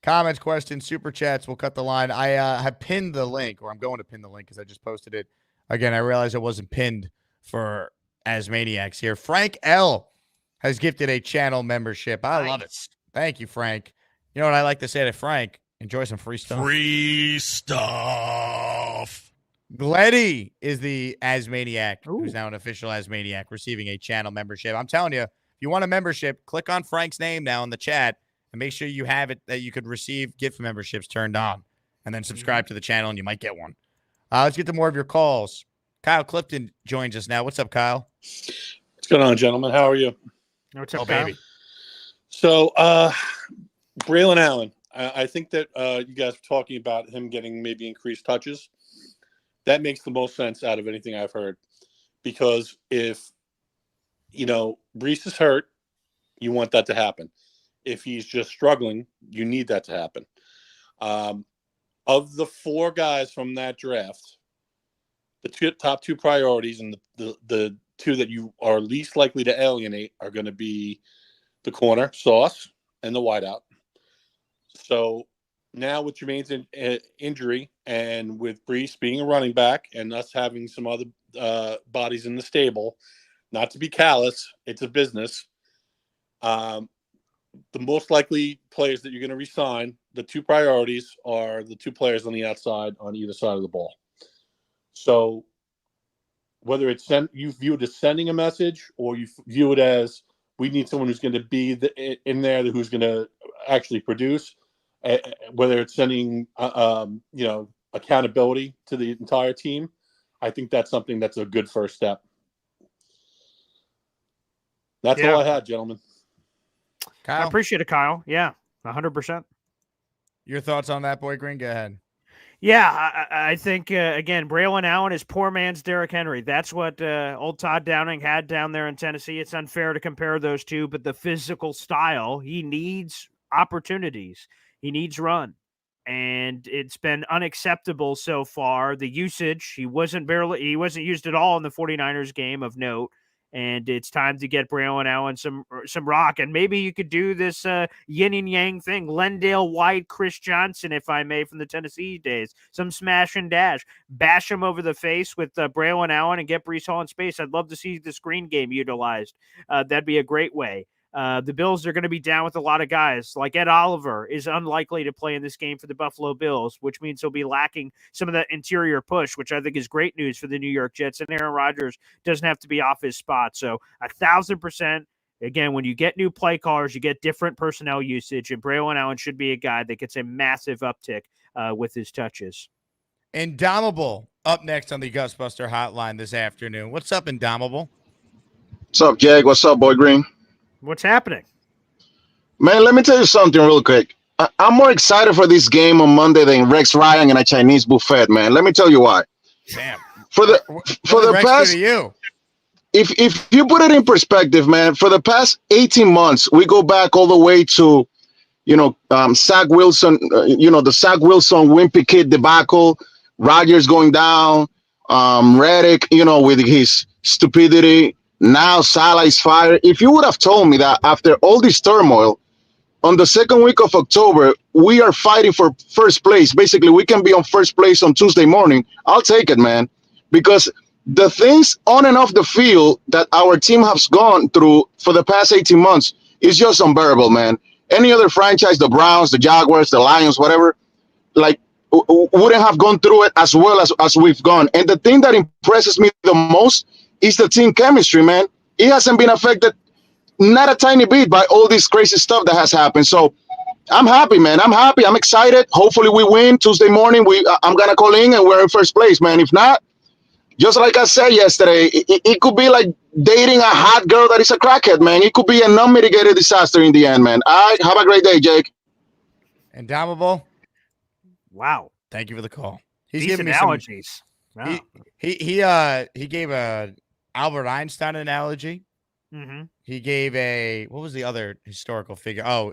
Comments, questions, super chats. We'll cut the line. I have pinned the link, or I'm going to pin the link because I just posted it. Again, I realized it wasn't pinned for Asmaniacs here. Frank L has gifted a channel membership. I love it. Thank you, Frank. You know what I like to say to Frank? Enjoy some free stuff. Free stuff. Gleddy is the Asmaniac, who's now an official Asmaniac, receiving a channel membership. I'm telling you, if you want a membership, click on Frank's name now in the chat and make sure you have it that you could receive gift memberships turned on, and then subscribe to the channel and you might get one. Let's get to more of your calls. Kyle Clifton joins us now. What's up, Kyle? What's going on, gentlemen? How are you? What's up, Kyle? Baby? So, Braylon Allen, I think that you guys were talking about him getting maybe increased touches. That makes the most sense out of anything I've heard. Because if, Brees is hurt You want that to happen. If he's just struggling, you need that to happen. Of the 4 guys from that draft, the top 2 priorities and the 2 that you are least likely to alienate are going to be the corner, Sauce, and the wideout. So now with Jermaine's injury and with Brees being a running back and us having some other bodies in the stable, not to be callous, it's a business. The most likely players that you're going to re-sign, the 2 priorities are the 2 players on the outside on either side of the ball. So whether it's you view it as sending a message or you view it as we need someone who's going to be in there who's going to actually produce, whether it's sending accountability to the entire team, I think that's something that's a good first step. That's all I had, gentlemen. Kyle? I appreciate it, Kyle. Yeah, 100%. Your thoughts on that, Boy Green? Go ahead. Yeah, I think, again, Braylon Allen is poor man's Derrick Henry. That's what old Todd Downing had down there in Tennessee. It's unfair to compare those two, but the physical style, he needs opportunities. He needs run. And it's been unacceptable so far. The usage, he wasn't used at all in the 49ers game of note. And it's time to get Braylon Allen some rock. And maybe you could do this yin and yang thing. Lendale White, Chris Johnson, if I may, from the Tennessee days. Some smash and dash. Bash him over the face with Braylon Allen and get Breece Hall in space. I'd love to see the screen game utilized. That'd be a great way. The Bills are going to be down with a lot of guys. Like Ed Oliver is unlikely to play in this game for the Buffalo Bills, which means he'll be lacking some of that interior push, which I think is great news for the New York Jets. And Aaron Rodgers doesn't have to be off his spot. So 1,000%. Again, when you get new play callers, you get different personnel usage. And Braylon Allen should be a guy that gets a massive uptick with his touches. Indomitable up next on the Gusbuster Hotline this afternoon. What's up, Indomitable? What's up, Jag? What's up, Boy Green? What's happening? Man, let me tell you something real quick. I'm more excited for this game on Monday than Rex Ryan and a Chinese buffet, man. Let me tell you why. Damn. For the Rex past, to you? If you put it in perspective, man, for the past 18 months, we go back all the way to, Zach Wilson, the Zach Wilson Wimpy Kid debacle, Rodgers going down, Reddick, with his stupidity. Now Salah is fired. If you would have told me that after all this turmoil, on the second week of October, we are fighting for first place. Basically, we can be on first place on Tuesday morning. I'll take it, man, because the things on and off the field that our team has gone through for the past 18 months is just unbearable, man. Any other franchise, the Browns, the Jaguars, the Lions, whatever, wouldn't have gone through it as well as we've gone. And the thing that impresses me the most is the team chemistry, man. It hasn't been affected not a tiny bit by all this crazy stuff that has happened. So I'm happy, man. I'm happy. I'm excited. Hopefully we win Tuesday morning. I'm going to call in and we're in first place, man. If not, just like I said yesterday, it could be like dating a hot girl that is a crackhead, man. It could be a non-mitigated disaster in the end, man. All right. Have a great day, Jake. Indomitable. Wow. Thank you for the call. He's Decent giving me analogies. Wow. He gave a Albert Einstein analogy. Mm-hmm. He gave what was the other historical figure? I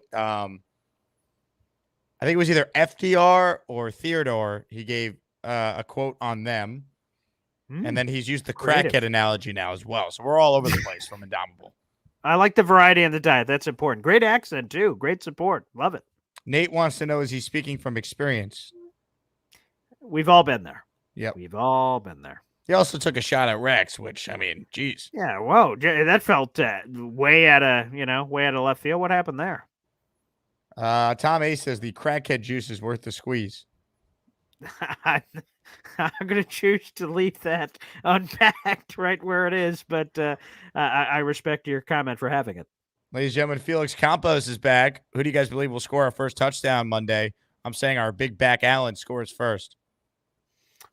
think it was either FDR or Theodore. He gave a quote on them. And then he's used the crackhead analogy now as well. So we're all over the place from Indomitable. I like the variety in the diet. That's important. Great accent, too. Great support. Love it. Nate wants to know, is he speaking from experience? We've all been there. Yep. We've all been there. He also took a shot at Rex, which, I mean, geez. Yeah, whoa. That felt way out of left field. What happened there? Tom A says the crackhead juice is worth the squeeze. I'm going to choose to leave that unpacked right where it is, but I respect your comment for having it. Ladies and gentlemen, Felix Campos is back. Who do you guys believe will score our first touchdown Monday? I'm saying our big back Allen scores first.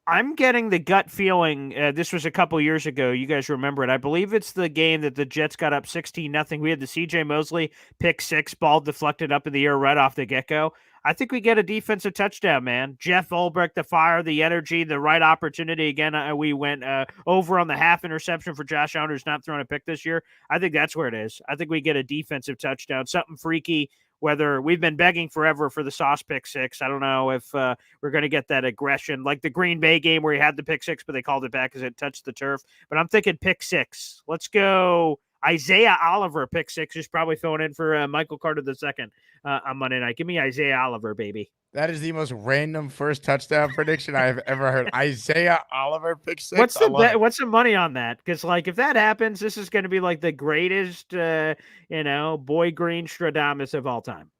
I'm getting the gut feeling. This was a couple years ago. You guys remember it. I believe it's the game that the Jets got up 16-0. We had the C.J. Mosley pick six, ball deflected up in the air right off the get-go. I think we get a defensive touchdown, man. Jeff Ulbrich, the fire, the energy, the right opportunity. Again, we went over on the half interception for Josh Allen, who's not throwing a pick this year. I think that's where it is. I think we get a defensive touchdown, something freaky. Whether we've been begging forever for the Sauce pick six. I don't know if we're going to get that aggression like the Green Bay game where he had the pick six, but they called it back because it touched the turf. But I'm thinking pick six. Let's go. Isaiah Oliver, pick six, is probably filling in for Michael Carter II on Monday night. Give me Isaiah Oliver, baby. That is the most random first touchdown prediction I have ever heard. Isaiah Oliver, pick six. What's the money on that? Because like if that happens, this is going to be like the greatest, Boy Green Stradamus of all time.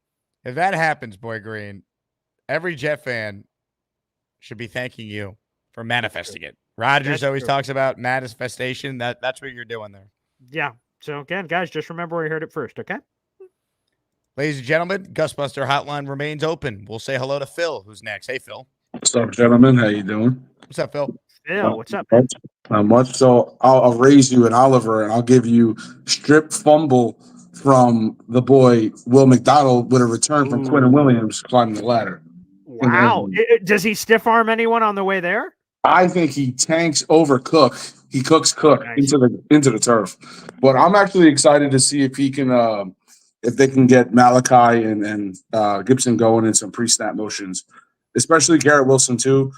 If that happens, Boy Green, every Jet fan should be thanking you for manifesting it. Rodgers always talks about manifestation. That's what you're doing there. Yeah. So again, guys, just remember where you heard it first, okay? Ladies and gentlemen, Gusbuster Hotline remains open. We'll say hello to Phil, who's next. Hey, Phil. What's up, gentlemen? How you doing? What's up, Phil? Phil, what's up, man? Not much. So I'll raise you an Oliver, and I'll give you strip fumble from the boy Will McDonald with a return from Quentin Williams climbing the ladder. Wow. Does he stiff arm anyone on the way there? I think he tanks over Cook. He cooks Cook into the turf. But I'm actually excited to see if he can if they can get Malachi and Gibson going in some pre-snap motions, especially Garrett Wilson too.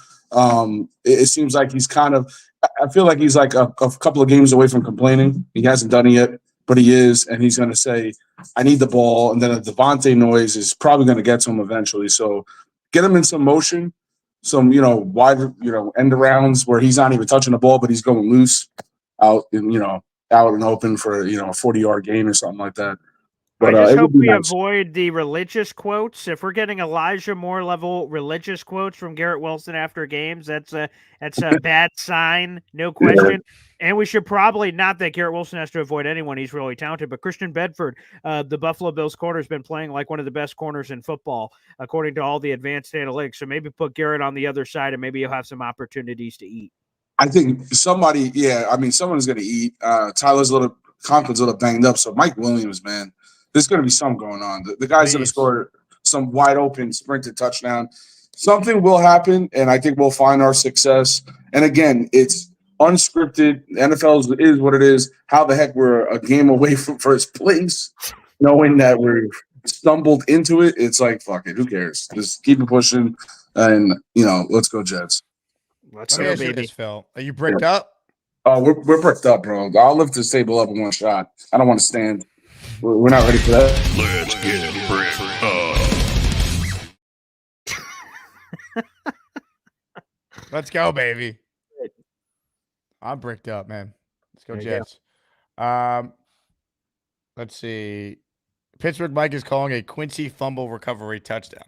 It seems like he's I feel like he's like a couple of games away from complaining. He hasn't done it yet, but he is, and he's going to say, I need the ball, and then a Devontae noise is probably going to get to him eventually. So get him in some motion, some, wide, end arounds where he's not even touching the ball, but he's going loose out and open for, a 40-yard gain or something like that. But, I just hope we avoid the religious quotes. If we're getting Elijah Moore level religious quotes from Garrett Wilson after games, that's a bad sign, no question. Yeah. And we should probably, not that Garrett Wilson has to avoid anyone, he's really talented, but Christian Bedford, the Buffalo Bills corner, has been playing like one of the best corners in football, according to all the advanced analytics. So maybe put Garrett on the other side, and maybe he'll have some opportunities to eat. I think someone's going to eat. Conklin's a little banged up. So Mike Williams, man, there's going to be something going on. The guy's going to score some wide open sprinted touchdown. Something will happen, and I think we'll find our success. And again, it's unscripted. The NFL is what it is. How the heck we're a game away from first place, knowing that we're stumbled into it. It's like, fuck it. Who cares? Just keep it pushing, and let's go Jets. Let's go, baby. Phil, are you bricked up? Oh, we're bricked up, bro. I'll lift this table up in one shot. I don't want to stand. We're not ready for that. Let's get bricked up. Let's go, baby. I'm bricked up, man. Let's go, Jets. Let's see. Pittsburgh Mike is calling a Quincy fumble recovery touchdown.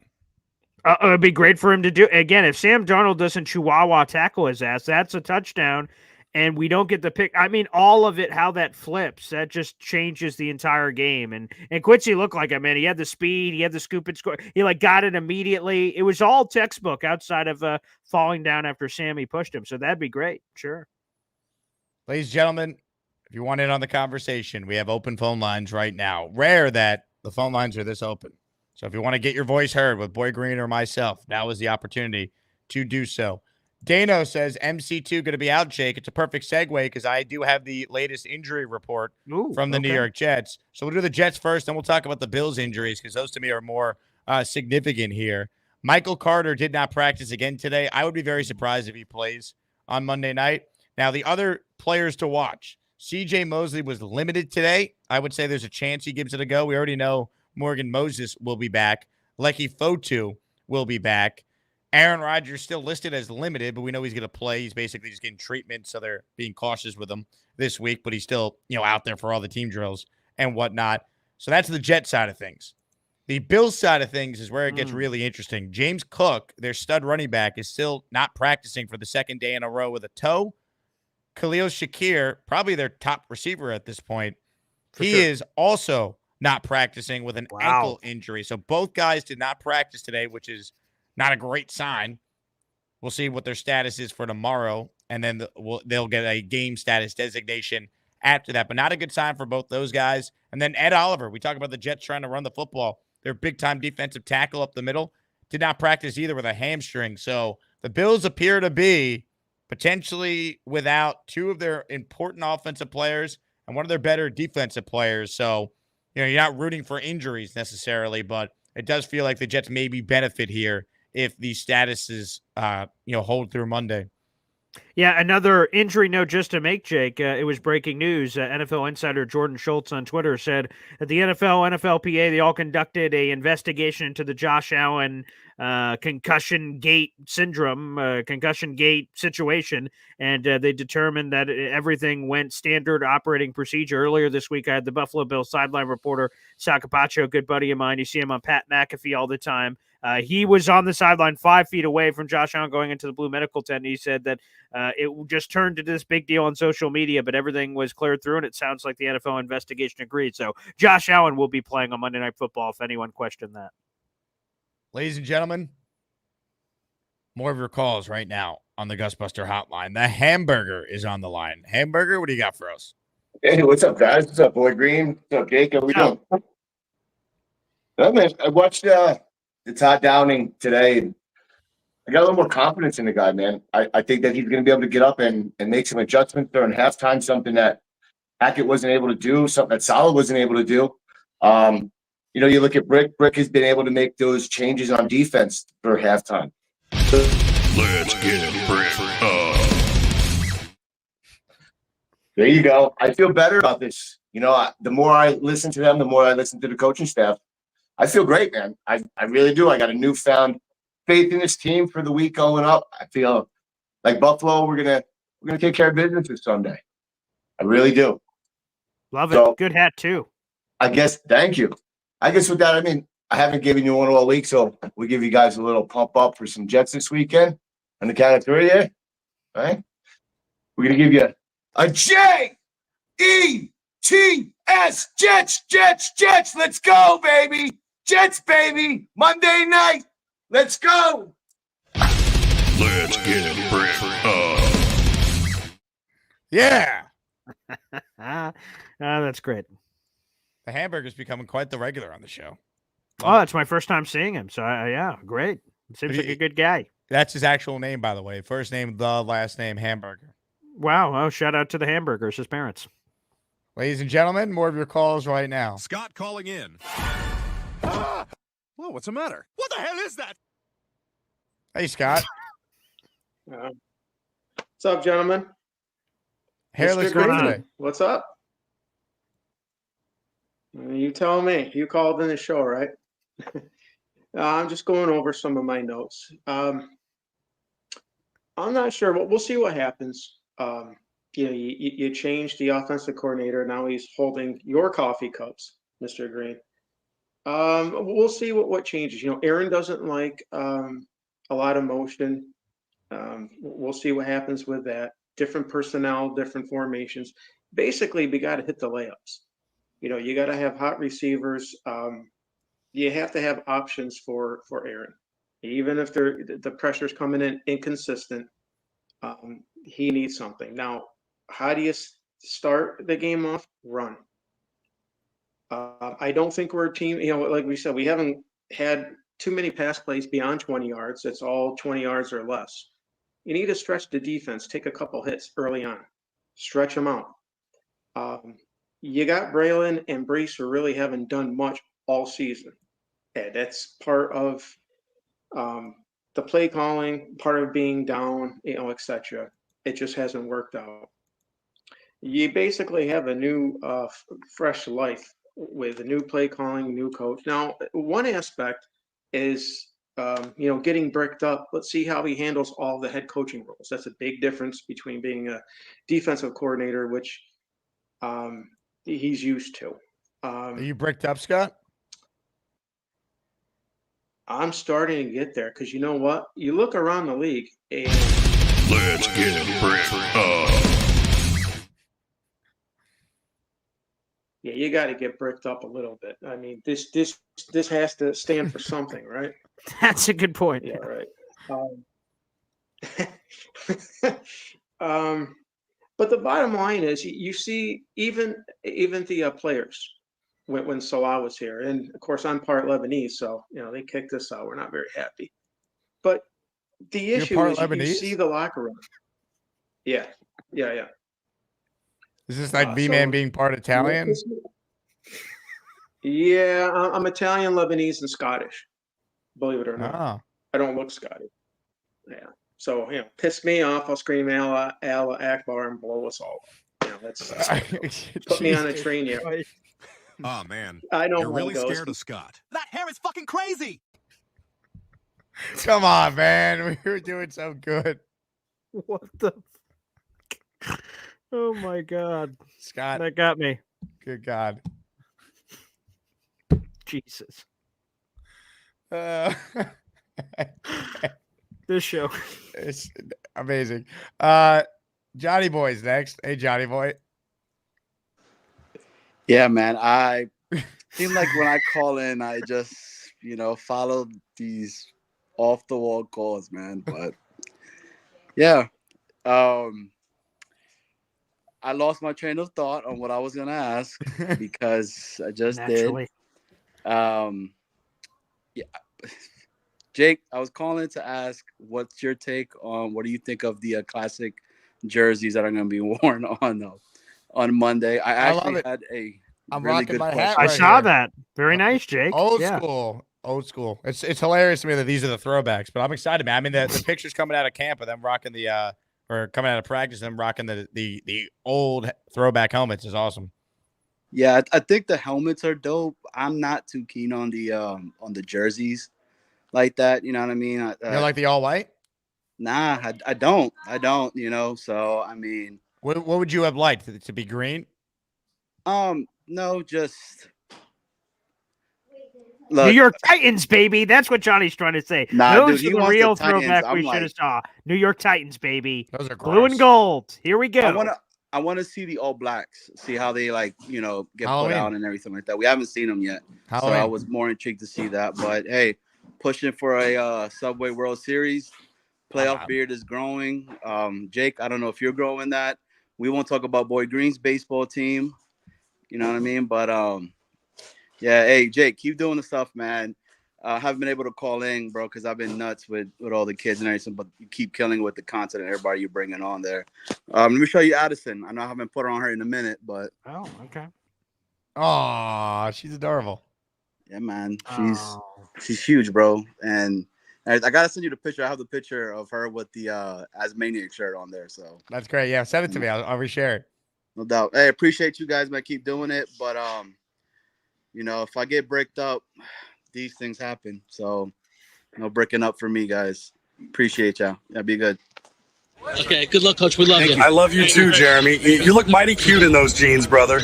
It would be great for him to do. Again, if Sam Darnold doesn't chihuahua tackle his ass, that's a touchdown. And we don't get the pick. I mean, all of it, how that flips, that just changes the entire game. And Quincy looked like it, man. He had the speed. He had the scoop and score. He, got it immediately. It was all textbook outside of falling down after Sammy pushed him. So that'd be great. Sure. Ladies and gentlemen, if you want in on the conversation, we have open phone lines right now. Rare that the phone lines are this open. So if you want to get your voice heard with Boy Green or myself, now is the opportunity to do so. Dano says MC2 going to be out, Jake. It's a perfect segue because I do have the latest injury report from the New York Jets. So we'll do the Jets first, then we'll talk about the Bills injuries because those to me are more significant here. Michael Carter did not practice again today. I would be very surprised if he plays on Monday night. Now, the other players to watch, C.J. Mosley was limited today. I would say there's a chance he gives it a go. We already know Morgan Moses will be back. Lecky Fotu will be back. Aaron Rodgers still listed as limited, but we know he's going to play. He's basically just getting treatment, so they're being cautious with him this week, but he's still, out there for all the team drills and whatnot. So that's the Jet side of things. The Bills side of things is where it gets really interesting. James Cook, their stud running back, is still not practicing for the second day in a row with a toe. Khalil Shakir, probably their top receiver at this point, is also not practicing with an ankle injury. So both guys did not practice today, which is not a great sign. We'll see what their status is for tomorrow, and then they'll get a game status designation after that. But not a good sign for both those guys. And then Ed Oliver, we talk about the Jets trying to run the football. Their big-time defensive tackle up the middle. did not practice either with a hamstring. So the Bills appear to be potentially without two of their important offensive players and one of their better defensive players. So, you're not rooting for injuries necessarily, but it does feel like the Jets maybe benefit here if these statuses, hold through Monday. Yeah, another injury note just to make, Jake. It was breaking news. NFL insider Jordan Schultz on Twitter said that the NFL, NFLPA, they all conducted a investigation into the Josh Allen concussion gate syndrome, concussion gate situation, and they determined that everything went standard operating procedure. Earlier this week, I had the Buffalo Bills sideline reporter, Sal Capaccio, good buddy of mine. You see him on Pat McAfee all the time. He was on the sideline 5 feet away from Josh Allen going into the blue medical tent. And he said that it just turned to this big deal on social media, but everything was cleared through, and it sounds like the NFL investigation agreed. So Josh Allen will be playing on Monday Night Football if anyone questioned that. Ladies and gentlemen, more of your calls right now on the Gusbuster hotline. The Hamburger is on the line. Hamburger, what do you got for us? Hey, what's up, guys? What's up, Boy Green? What's up, Jake? How we doing? Man, I watched the Todd Downing today, and I got a little more confidence in the guy, man. I think that he's going to be able to get up and make some adjustments during halftime, something that Hackett wasn't able to do, something that Salah wasn't able to do. You look at Brick. Brick has been able to make those changes on defense for halftime. Let's get Brick up. There you go. I feel better about this. The more I listen to them, the more I listen to the coaching staff. I feel great, man. I really do. I got a newfound faith in this team for the week going up. I feel like Buffalo, we're gonna take care of business this Sunday. I really do. Love it. Good hat too. Thank you. I guess with that, I haven't given you one all week, so we'll give you guys a little pump up for some Jets this weekend. On the count of three, yeah? All right? We're going to give you a J-E-T-S, Jets, Jets, Jets. Let's go, baby. Jets, baby. Monday night. Let's go. Let's get Brick up. Yeah. That's great. The Hamburger's becoming quite the regular on the show. Oh, it's my first time seeing him. So, yeah, great. Seems like a good guy. That's his actual name, by the way. First name, the last name, Hamburger. Wow. Oh, shout out to the Hamburgers, his parents. Ladies and gentlemen, more of your calls right now. Scott calling in. Whoa, what's the matter? What the hell is that? Hey, Scott. What's up, gentlemen? Hairless Green today. What's up? You tell me. You called in the show, right? I'm just going over some of my notes. I'm not sure, but we'll see what happens. You changed the offensive coordinator. Now he's holding your coffee cups, Mr. Green. We'll see what changes. Aaron doesn't like a lot of motion. We'll see what happens with that. Different personnel, different formations. Basically, we got to hit the layups. You got to have hot receivers. You have to have options for Aaron, even if the pressure's coming in inconsistent. He needs something. Now, how do you start the game off? Run. I don't think we're a team. Like we said, we haven't had too many pass plays beyond 20 yards. It's all 20 yards or less. You need to stretch the defense. Take a couple hits early on. Stretch them out. You got Braylon and Brees who really haven't done much all season. Yeah, that's part of the play calling, part of being down, etc. It just hasn't worked out. You basically have a new, fresh life with a new play calling, new coach. Now, one aspect is, getting bricked up. Let's see how he handles all the head coaching roles. That's a big difference between being a defensive coordinator, which he's used to. Are you bricked up, Scott? I'm starting to get there because you know what? You look around the league and let's get Brick up. Yeah, you got to get bricked up a little bit. I mean, this has to stand for something, right? That's a good point. Yeah, right. But the bottom line is, you see, even the players, when Salah was here. And of course, I'm part Lebanese, so they kicked us out. We're not very happy. But the issue part is you see Lebanese? the locker room. Yeah. Is this like V-Man being part Italian? Yeah, I'm Italian, Lebanese, and Scottish. Believe it or not, Oh. I don't look Scottish. Yeah. So piss me off. I'll scream Allah Akbar and blow us all up. That's put me on a train yet. Oh man, I know you're how it really goes. scared of Scott. That hair is fucking crazy. Come on, man. We were doing so good. What the? Oh my God, Scott, that got me. Good God. Jesus. This show. It's amazing. Johnny Boy's next. Hey, Johnny Boy. Yeah, man. I seem like when I call in, I just, follow these off the wall calls, man. But yeah. I lost my train of thought on what I was gonna ask because I just Naturally. did. Yeah. Jake, I was calling to ask, what's your take on what do you think of the classic jerseys that are going to be worn on Monday? I actually had a I'm really rocking good my question. hat I right saw here. that. Very nice, Jake. Old Yeah. school. It's hilarious to me that these are the throwbacks, but I'm excited, man. I mean, the pictures coming out of camp of them rocking or coming out of practice, them rocking the old throwback helmets is awesome. Yeah, I think the helmets are dope. I'm not too keen on the jerseys like that. You know what I mean? You don't like the all white? Nah, I don't. So I mean, what would you have liked to be green? No, just New York Titans, baby. That's what Johnny's trying to say. Nah, Those dude, he are the wants real the Titans. throwback I'm we should have like- saw. New York Titans, baby. Those are blue and gold. Here we go. I want to see the All Blacks, see how they get put Halloween. out and everything like that. We haven't seen them yet, so I was more intrigued to see that. But hey, pushing for a Subway World Series. Playoff beard is growing. Jake, I don't know if you're growing that. We won't talk about Boy Green's baseball team. You know what I mean? But yeah. Hey, Jake, keep doing the stuff, man. I haven't been able to call in, bro, because I've been nuts with all the kids and everything. But you keep killing with the content and everybody you're bringing on there. Let me show you Addison. I know I haven't put her on her in a minute, but oh, okay. Oh, she's adorable. Yeah, man, she's huge, bro. And I gotta send you the picture. I have the picture of her with the Asmaniac shirt on there. So that's great. Yeah, send it to me. I'll reshare it. No doubt. Hey, appreciate you guys, man. Keep doing it. But if I get bricked up, these things happen. So no breaking up for me, guys. Appreciate y'all. Yeah, be good. Okay, good luck, Coach. We love you. I love you too, Jeremy. You look mighty cute in those jeans, brother.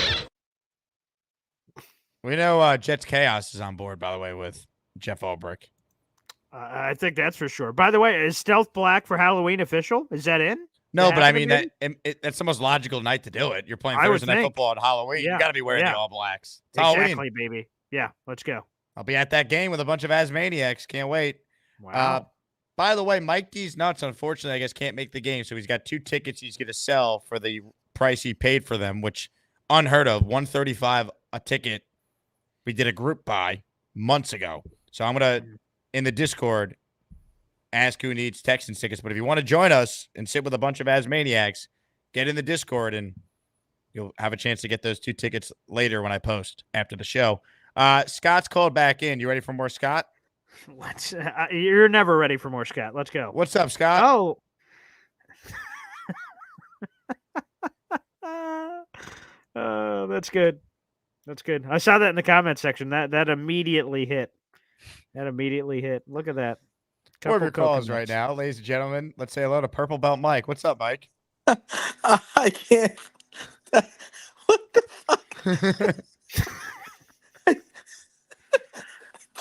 We know Jets Chaos is on board, by the way, with Jeff Ulbrich. I think that's for sure. By the way, is Stealth Black for Halloween official? Is that in? No, but I mean, that's the most logical night to do it. You're playing Thursday Night Football on Halloween. Yeah, You got to be wearing the All Blacks. It's exactly, Halloween. baby. Yeah, let's go. I'll be at that game with a bunch of Asmaniacs. Can't wait. Wow. By the way, Mike D's nuts, unfortunately, I guess can't make the game. So he's got 2 tickets he's going to sell for the price he paid for them, which unheard of, $135 a ticket. We did a group buy months ago. So I'm going to, in the Discord, ask who needs Texans tickets. But if you want to join us and sit with a bunch of Asmaniacs, get in the Discord and you'll have a chance to get those 2 tickets later when I post after the show. Scott's called back in. You ready for more Scott? Let's. You're never ready for more, Scott. Let's go. What's up, Scott? Oh, that's good. That's good. I saw that in the comment section. That immediately hit. Look at that. More of your calls right now, ladies and gentlemen. Let's say hello to Purple Belt Mike. What's up, Mike? I can't. What the fuck?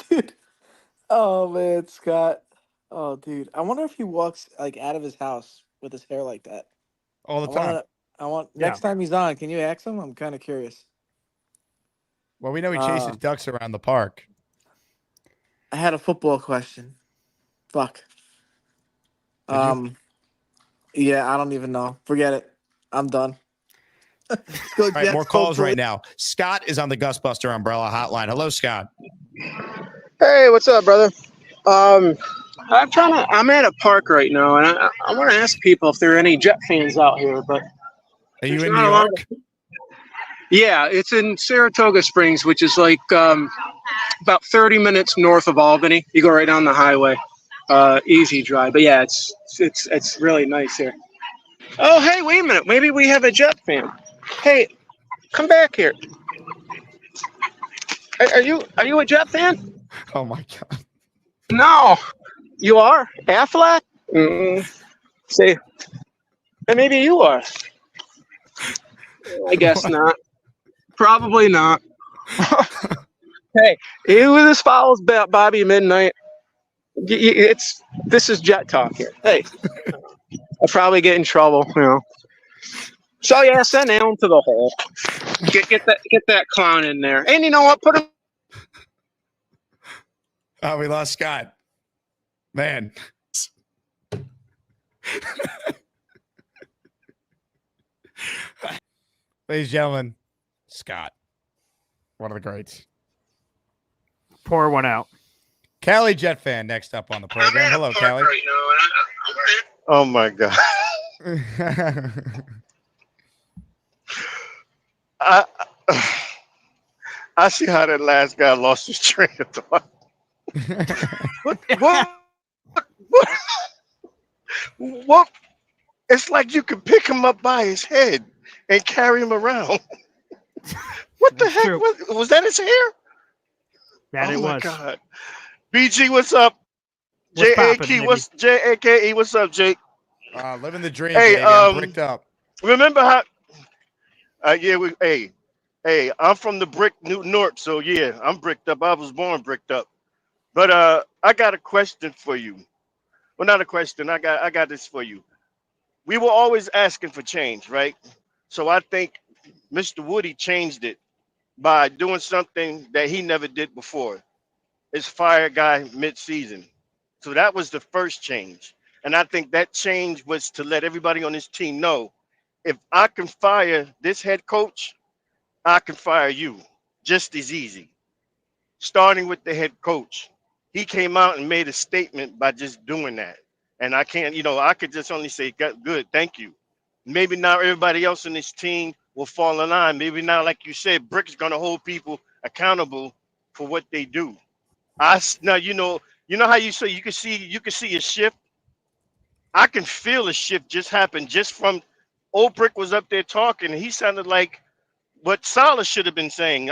Dude. Oh man, Scott. Oh dude. I wonder if he walks out of his house with his hair like that. All the time. Next time he's on, can you ask him? I'm kind of curious. Well, we know he chases ducks around the park. I had a football question. Fuck. Yeah, I don't even know. Forget it. I'm done. All right, more calls right now. Scott is on the Gusbuster Umbrella Hotline. Hello, Scott. Hey, what's up, brother? I'm at a park right now, and I want to ask people if there are any Jet fans out here. But are you in not New a lot York? Yeah, it's in Saratoga Springs, which is like about 30 minutes north of Albany. You go right down the highway, easy drive. But yeah, it's really nice here. Oh, hey, wait a minute. Maybe we have a Jet fan. Hey, come back here. Are you a Jet fan? Oh my God. No, you are Affleck. See, and maybe you are. I guess not. Probably not. Hey, you just follows Bobby Midnight. This is Jet talk here. Hey, I'll probably get in trouble, you know. So yeah, send Alan to the hole. Get that clown in there. And you know what? Put him. Oh, we lost Scott. Man. Ladies and gentlemen, Scott. One of the greats. Pour one out. Callie Jet fan next up on the program. Hello, Callie. Right now, Oh my God. I see how that last guy lost his train of thought. What? It's like you can pick him up by his head and carry him around. What the heck? Was that his hair? That oh my God. BG, what's up? J-A-K-E, what's up, Jake? Living the dream, hey, baby. I'm bricked up. Remember how? Hey, I'm from the brick North, so yeah, I'm bricked up. I was born bricked up. But I got a question for you. Well, not a question. I got this for you. We were always asking for change, right? So I think Mr. Woody changed it by doing something that he never did before. Is fire a guy mid-season. So that was the first change. And I think that change was to let everybody on this team know, if I can fire this head coach, I can fire you just as easy. Starting with the head coach. He came out and made a statement by just doing that. And I can't, I could just only say, good, thank you. Maybe now everybody else in this team will fall in line. Maybe now, like you said, Brick's going to hold people accountable for what they do. Now, you know how you say you can see a shift. I can feel a shift just happen just from old Brick was up there talking, and he sounded like what Salah should have been saying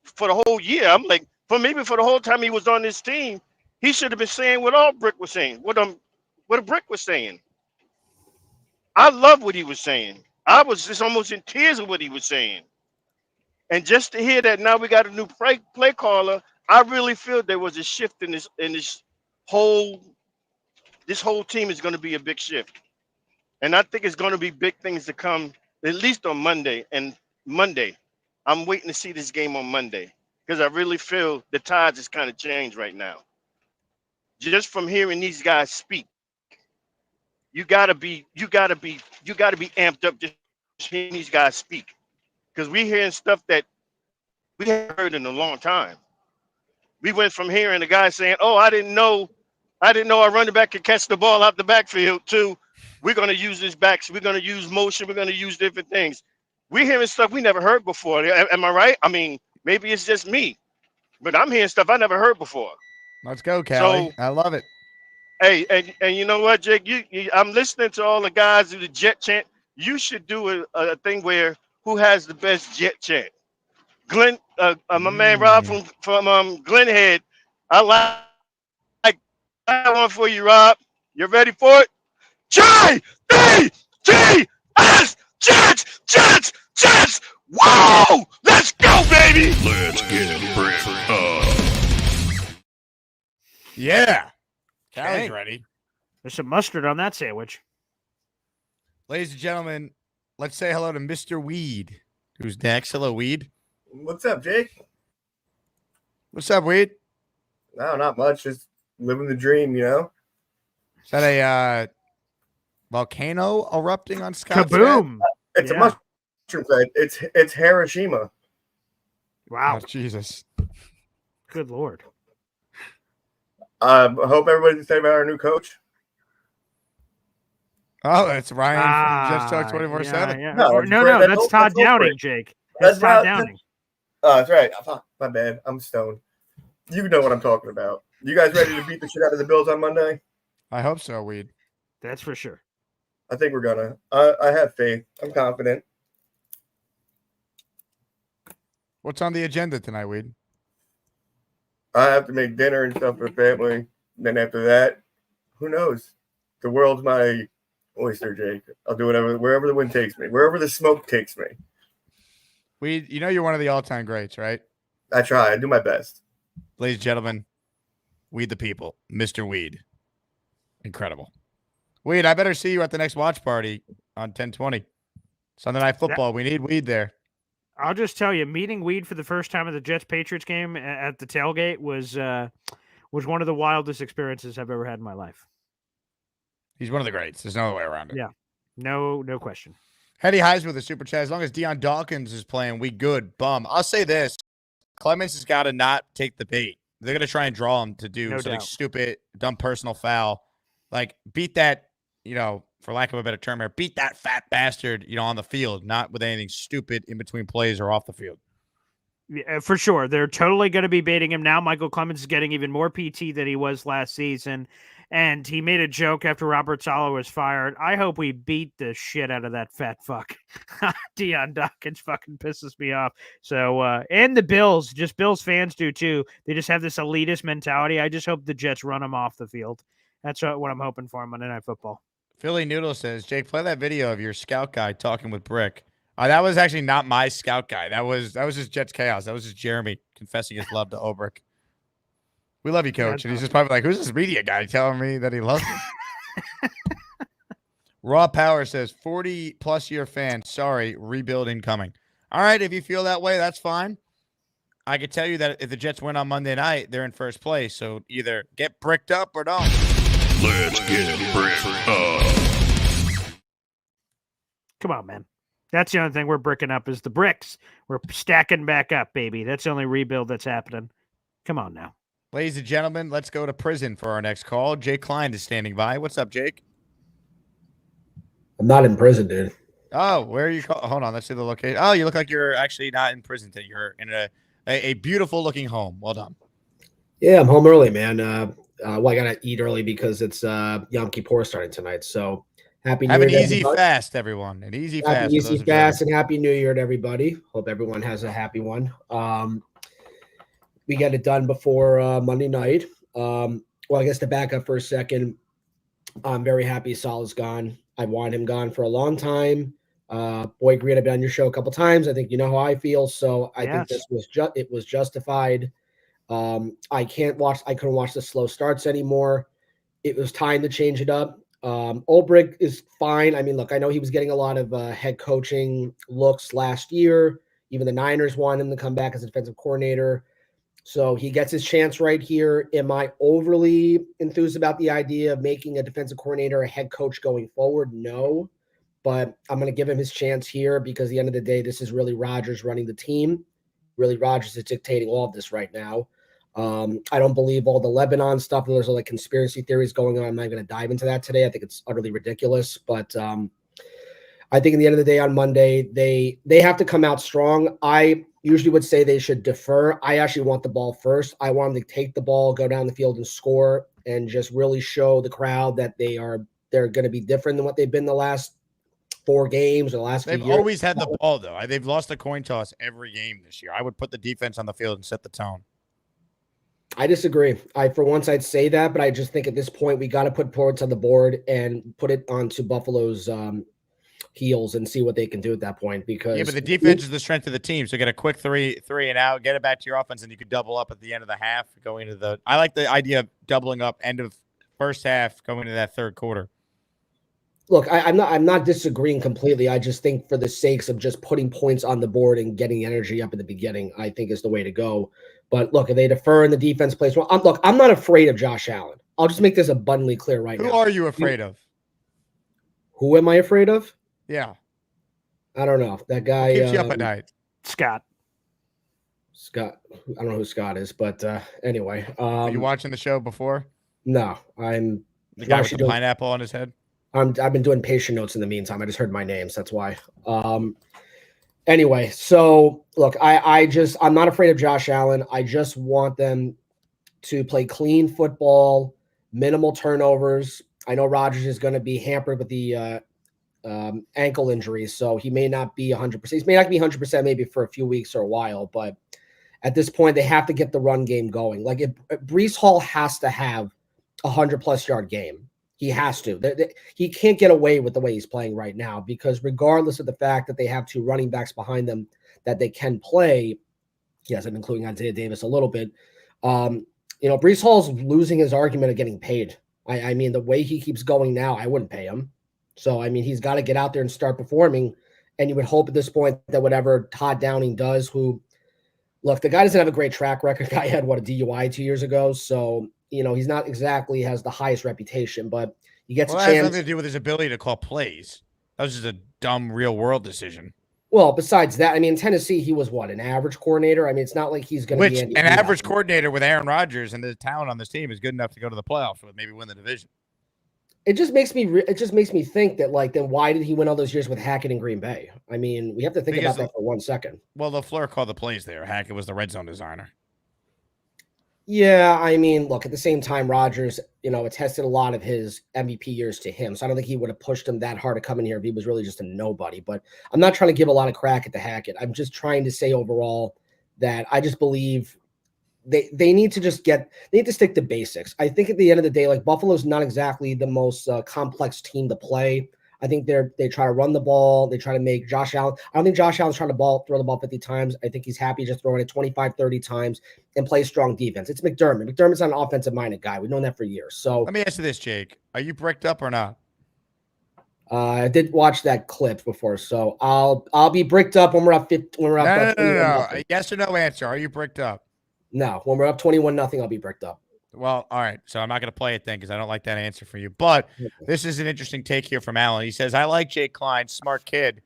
for the whole year. I'm like, for the whole time he was on this team, he should have been saying what all Brick was saying, what a Brick was saying. I love what he was saying. I was just almost in tears of what he was saying. And just to hear that now we got a new play caller, I really feel there was a shift in this whole team is going to be a big shift. And I think it's going to be big things to come, at least on Monday. And Monday, I'm waiting to see this game on Monday because I really feel the tides is kind of changed right now. Just from hearing these guys speak, you gotta be amped up just hearing these guys speak, because we hearing stuff that we haven't heard in a long time. We went from hearing a guy saying, "Oh, I didn't know our running back could catch the ball out the backfield," to we're gonna use this backs, we're gonna use motion, we're gonna use different things. We're hearing stuff we never heard before. Am I right? I mean, maybe it's just me, but I'm hearing stuff I never heard before. Let's go, Callie. I love it. Hey, and you know what, Jake? I'm listening to all the guys do the Jet chant. You should do a thing where who has the best Jet chant. Glenn, my man Rob from Glen Head. I like that one for you, Rob. You ready for it? J-E-T-S, Jets, Jets, Jets. Whoa! Let's go, baby. Let's get bricked up. Yeah. Okay. Callie's ready. There's some mustard on that sandwich. Ladies and gentlemen, let's say hello to Mr. Weed, who's next. Hello, Weed. What's up, Jake? What's up, Weed? No, not much. Just living the dream, you know? Is that a volcano erupting on Scott's Kaboom! It's a mushroom. It's Hiroshima. Wow. Oh, Jesus. Good Lord. I hope everybody's excited about our new coach. Oh, it's Ryan from Just Talk 24/7. Yeah. No, That's Todd Downing, Jake. That's Todd Downing. Oh, that's right. My bad. I'm stoned. You know what I'm talking about. You guys ready to beat the shit out of the Bills on Monday? I hope so, Weed. That's for sure. I think we're gonna. I have faith. I'm confident. What's on the agenda tonight, Weed? I have to make dinner and stuff for family. Then after that, who knows? The world's my oyster, Jake. I'll do whatever, wherever the wind takes me, wherever the smoke takes me. Weed, you know you're one of the all-time greats, right? I try. I do my best. Ladies and gentlemen, Weed the people, Mr. Weed. Incredible. Weed, I better see you at the next watch party on 10/20. Sunday Night Football. We need Weed there. I'll just tell you, meeting Weed for the first time at the Jets-Patriots game at the tailgate was one of the wildest experiences I've ever had in my life. He's one of the greats. There's no way around it. Yeah, no question. Hetty Heisman with a super chat. As long as Deion Dawkins is playing, we good. Bum. I'll say this. Clemens has got to not take the bait. They're going to try and draw him to do something stupid, dumb personal foul. Like, beat that, for lack of a better term here, beat that fat bastard, on the field, not with anything stupid in between plays or off the field. Yeah, for sure. They're totally going to be baiting him now. Michael Clemens is getting even more PT than he was last season. And he made a joke after Robert Saleh was fired. I hope we beat the shit out of that fat fuck. Deion Dawkins fucking pisses me off. So, and the Bills, just Bills fans do too. They just have this elitist mentality. I just hope the Jets run them off the field. That's what I'm hoping for on Monday Night Football. Philly Noodle says, Jake, play that video of your scout guy talking with Brick. That was actually not my scout guy. That was just Jets Chaos. That was just Jeremy confessing his love to Obrick. We love you, Coach. And he's just probably like, who's this media guy telling me that he loves me? Raw Power says, 40-plus year fan. Sorry, rebuild incoming. All right, if you feel that way, that's fine. I could tell you that if the Jets win on Monday night, they're in first place. So either get bricked up or don't. Let's get bricked up. Come on, man. That's the only thing we're bricking up is the bricks. We're stacking back up, baby. That's the only rebuild that's happening. Come on now. Ladies and gentlemen, let's go to prison for our next call. Jake Klein is standing by. What's up, Jake? I'm not in prison, dude. Oh, where are you? Hold on. Let's see the location. Oh, you look like you're actually not in prison today. You're in a beautiful looking home. Well done. Yeah, I'm home early, man. I got to eat early because it's Yom Kippur starting tonight. So happy New Year. Have an easy fast, everyone. An easy fast. Easy fast and happy New Year to everybody. Hope everyone has a happy one. We get it done before Monday night. Well, I guess to back up for a second, I'm very happy Saleh's gone. I've wanted him gone for a long time. Boy Green, I've been on your show a couple times. I think you know how I feel. So I think this was it was justified. I couldn't watch the slow starts anymore. It was time to change it up. Ulbrich is fine. I mean, look, I know he was getting a lot of head coaching looks last year. Even the Niners wanted him to come back as a defensive coordinator. So he gets his chance right here. Am I overly enthused about the idea of making a defensive coordinator a head coach going forward? No, but I'm going to give him his chance here because at the end of the day, this is really Rodgers running the team. Really, Rodgers is dictating all of this right now. I don't believe all the Lebanon stuff. There's all the conspiracy theories going on. I'm not going to dive into that today. I think it's utterly ridiculous, but I think at the end of the day on Monday, they have to come out strong. I usually would say they should defer. I actually want the ball first. I want them to take the ball, go down the field and score and just really show the crowd that they're going to be different than what they've been the last 4 games or the last few years. They've always had the ball, though. They've lost a coin toss every game this year. I would put the defense on the field and set the tone. I disagree. For once, I'd say that, but I just think at this point, we got to put points on the board and put it onto Buffalo's heels and see what they can do at that point. Because but the defense is the strength of the team. So get a quick three and out, get it back to your offense, and you could double up at the end of the half. I like the idea of doubling up end of first half, going into that third quarter. Look, I'm not disagreeing completely. I just think for the sakes of just putting points on the board and getting energy up in the beginning, I think is the way to go. But look, if they defer and the defense plays well, I'm not afraid of Josh Allen. I'll just make this abundantly clear right now. Who are you afraid of? Who am I afraid of? Yeah. I don't know. That guy What keeps you up at night? Scott. I don't know who Scott is, but anyway. Were you watching the show before? No, I'm the guy with the pineapple on his head. I've been doing patient notes in the meantime. I just heard my names. That's why. Anyway, so look, I'm not afraid of Josh Allen. I just want them to play clean football, minimal turnovers. I know Rodgers is going to be hampered with the ankle injury, so he may not be 100%. He may not be 100% maybe for a few weeks or a while, but at this point, they have to get the run game going. Like if Breece Hall has to have a 100+ yard game. He has to. He can't get away with the way he's playing right now because regardless of the fact that they have 2 running backs behind them that they can play, yes, I'm including Isaiah Davis a little bit. Breece Hall's losing his argument of getting paid. I mean, the way he keeps going now, I wouldn't pay him. So, I mean, he's got to get out there and start performing. And you would hope at this point that whatever Todd Downing does, look, the guy doesn't have a great track record. Guy had, a DUI 2 years ago. So, he's not exactly has the highest reputation, but he gets a chance. That has nothing to do with his ability to call plays. That was just a dumb real world decision. Well, besides that, I mean, in Tennessee, he was an average coordinator? I mean, it's not like he's going to be an average coordinator with Aaron Rodgers and the talent on this team is good enough to go to the playoffs with maybe win the division. It just makes me think that then why did he win all those years with Hackett in Green Bay? I mean, we have to think about that for 1 second. Well, LaFleur called the plays there. Hackett was the red zone designer. Yeah, I mean, look, at the same time, Rodgers, attested a lot of his MVP years to him. So I don't think he would have pushed him that hard to come in here if he was really just a nobody. But I'm not trying to give a lot of crack at the Hackett. I'm just trying to say overall that I just believe they need to stick to basics. I think at the end of the day, like Buffalo's not exactly the most complex team to play. I think they try to run the ball. They try to make Josh Allen. I don't think Josh Allen's trying to throw the ball 50 times. I think he's happy just throwing it 25, 30 times and play strong defense. It's McDermott. McDermott's not an offensive-minded guy. We've known that for years. So let me ask you this, Jake. Are you bricked up or not? I did watch that clip before, so I'll be bricked up when we're up 50. When we're up no. Yes or no answer. Are you bricked up? No. When we're up 21-0, I'll be bricked up. Well, all right. So I'm not going to play it then because I don't like that answer for you. But this is an interesting take here from Alan. He says, I like Jake Klein, smart kid.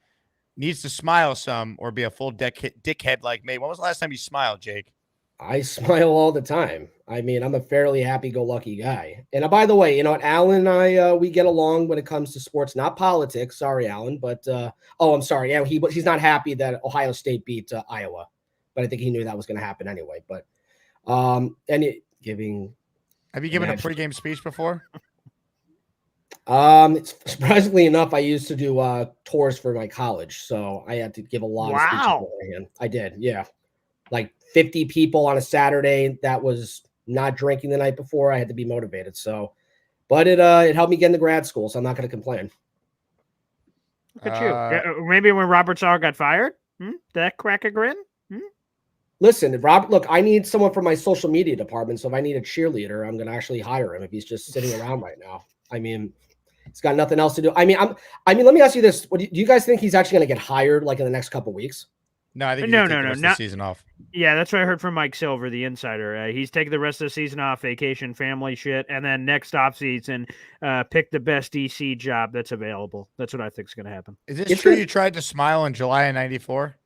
Needs to smile some or be a full dickhead like me. When was the last time you smiled, Jake? I smile all the time. I mean, I'm a fairly happy-go-lucky guy. And by the way, Alan and I, we get along when it comes to sports, not politics. Sorry, Alan. But, I'm sorry. Yeah, he's not happy that Ohio State beat Iowa. But I think he knew that was going to happen anyway. But, have you given a pregame speech before? Surprisingly enough, I used to do tours for my college, so I had to give a lot of speeches beforehand. I did, yeah. Like 50 people on a Saturday that was not drinking the night before. I had to be motivated. So, but it helped me get into grad school, so I'm not going to complain. Look at you. Maybe when Robert Sauer got fired, did that crack a grin? Listen, Rob, look, I need someone from my social media department. So if I need a cheerleader, I'm going to actually hire him if he's just sitting around right now. I mean, he's got nothing else to do. I mean, let me ask you this. Do you guys think he's actually going to get hired like in the next couple of weeks? No, I think no, the season off. Yeah, that's what I heard from Mike Silver, the insider. He's taking the rest of the season off, vacation, family shit, and then next offseason, pick the best DC job that's available. That's what I think is going to happen. Is this true? You tried to smile in July of '94?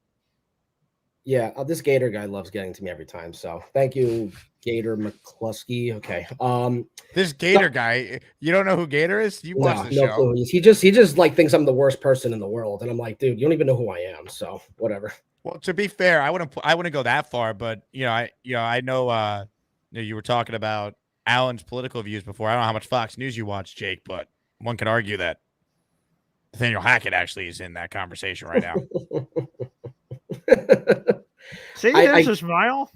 Yeah, this Gator guy loves getting to me every time. So thank you, Gator McCluskey. Okay. This Gator guy, you don't know who Gator is? You watch the show. Clue. He just like thinks I'm the worst person in the world, and I'm like, dude, you don't even know who I am. So whatever. Well, to be fair, I wouldn't go that far, but I know you were talking about Alan's political views before. I don't know how much Fox News you watch, Jake, but one could argue that Nathaniel Hackett actually is in that conversation right now. See, there's a smile.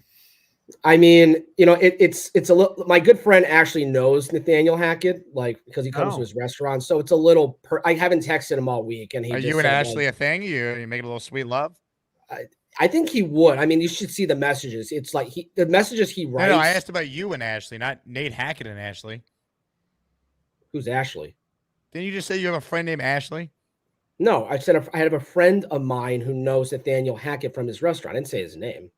I mean, it's a little. My good friend actually knows Nathaniel Hackett, like because he comes to his restaurant. So it's a little. I haven't texted him all week, and he. Are you and Ashley a thing? You making a little sweet love? I think he would. I mean, you should see the messages. It's like the messages he writes. No, I asked about you and Ashley, not Nate Hackett and Ashley. Who's Ashley? Didn't you just say you have a friend named Ashley? No, I said I have a friend of mine who knows Nathaniel Hackett from his restaurant. I didn't say his name.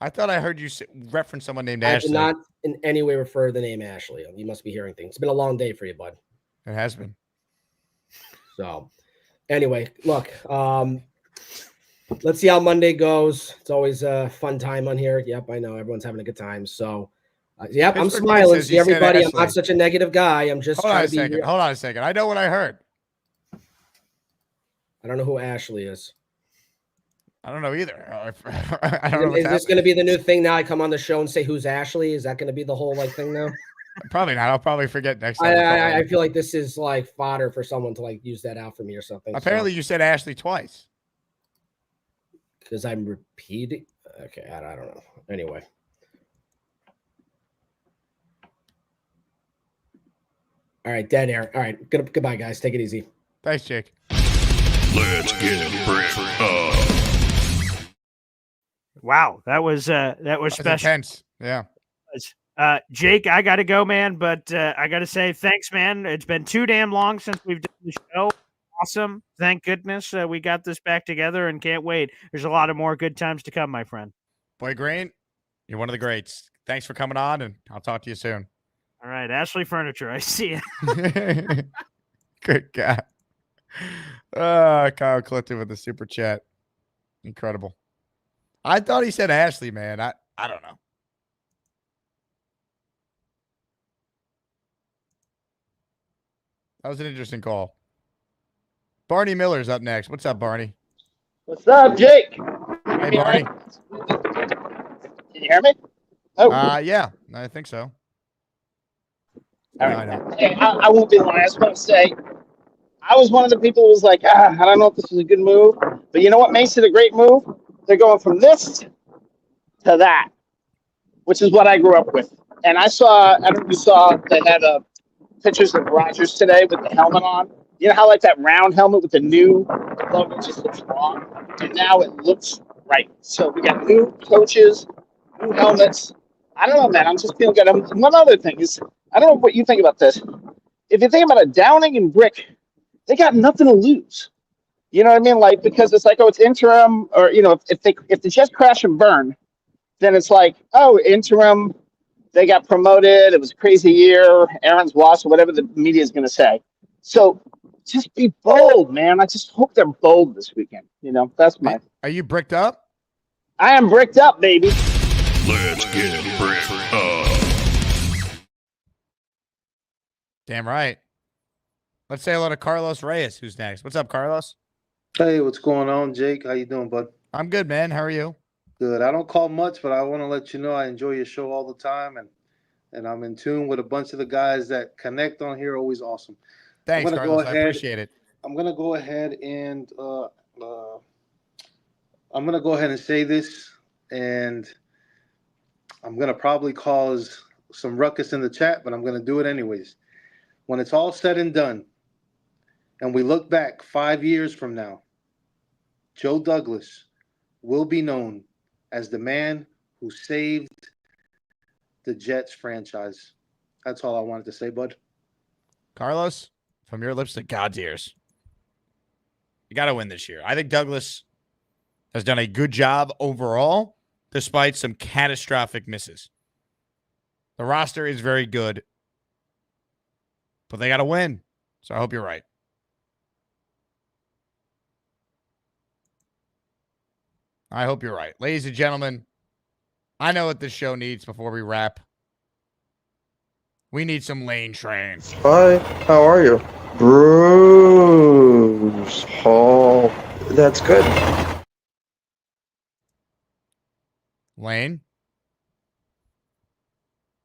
I thought I heard you reference someone named Ashley. I did not in any way refer to the name Ashley. You must be hearing things. It's been a long day for you, bud. It has been. So, Anyway, look, let's see how Monday goes. It's always a fun time on here. Yep, I know everyone's having a good time. So, yep, I'm Pittsburgh smiling. says See he said everybody. I'm Ashley. not such a negative guy. I'm just Hold on trying a to be second. real. Hold on a second. I know what I heard. I don't know who Ashley is. I don't know either. I don't know. Is this going to be the new thing now? I come on the show and say who's Ashley. Is that going to be the whole like thing now? Probably not. I'll probably forget next time. I feel like this is like fodder for someone to like use that out for me or something. Apparently, you said Ashley twice. Because I'm repeating. Okay, I don't know. Anyway. All right, dead air. All right, goodbye, guys. Take it easy. Thanks, Jake. Let's get bricked up. Wow, that was special. Intense. Yeah. Jake, I got to go, man, but I got to say thanks, man. It's been too damn long since we've done the show. Awesome. Thank goodness we got this back together and can't wait. There's a lot of more good times to come, my friend. Boy Green, you're one of the greats. Thanks for coming on, and I'll talk to you soon. All right, Ashley Furniture. I see you. Good guy. Kyle Clifton with the super chat. Incredible. I thought he said Ashley, man. I don't know. That was an interesting call. Barney Miller's up next. What's up, Barney? What's up, Jake? Hey, Barney. Can you hear me? Oh, yeah, I think so. all right. Hey, I won't be long. I just want to say, I was one of the people who was like, I don't know if this is a good move, but you know what makes it a great move? They're going from this to that, which is what I grew up with. And I don't know if you saw, they had pictures of Rodgers today with the helmet on. You know how like that round helmet with the new logo just looks wrong? And now it looks right. So we got new coaches, new helmets. I don't know, man. I'm just feeling good. One other thing is, I don't know what you think about this. If you think about it, Downing and Brick, they got nothing to lose. You know what I mean? Like, because it's like, oh, it's interim, or if they just crash and burn, then it's like, oh, interim. They got promoted. It was a crazy year. Aaron's washed, or whatever the media is going to say. So just be bold, man. I just hope they're bold this weekend. That's my. Are you bricked up? I am bricked up, baby. Let's get bricked up. Damn right. Let's say hello to Carlos Reyes, who's next. What's up, Carlos? Hey, what's going on, Jake? How you doing, bud? I'm good, man. How are you? Good. I don't call much, but I want to let you know I enjoy your show all the time, and I'm in tune with a bunch of the guys that connect on here. Always awesome. Thanks, Carlos. I appreciate it. I'm gonna go ahead and say this, and I'm gonna probably cause some ruckus in the chat, but I'm gonna do it anyways. When it's all said and done, and we look back 5 years from now, Joe Douglas will be known as the man who saved the Jets franchise. That's all I wanted to say, bud. Carlos, from your lips to God's ears, you got to win this year. I think Douglas has done a good job overall, despite some catastrophic misses. The roster is very good, but they got to win. So I hope you're right. I hope you're right. Ladies and gentlemen, I know what this show needs before we wrap. We need some Lane Train. Hi, how are you? Bruce Hall. That's good. Lane?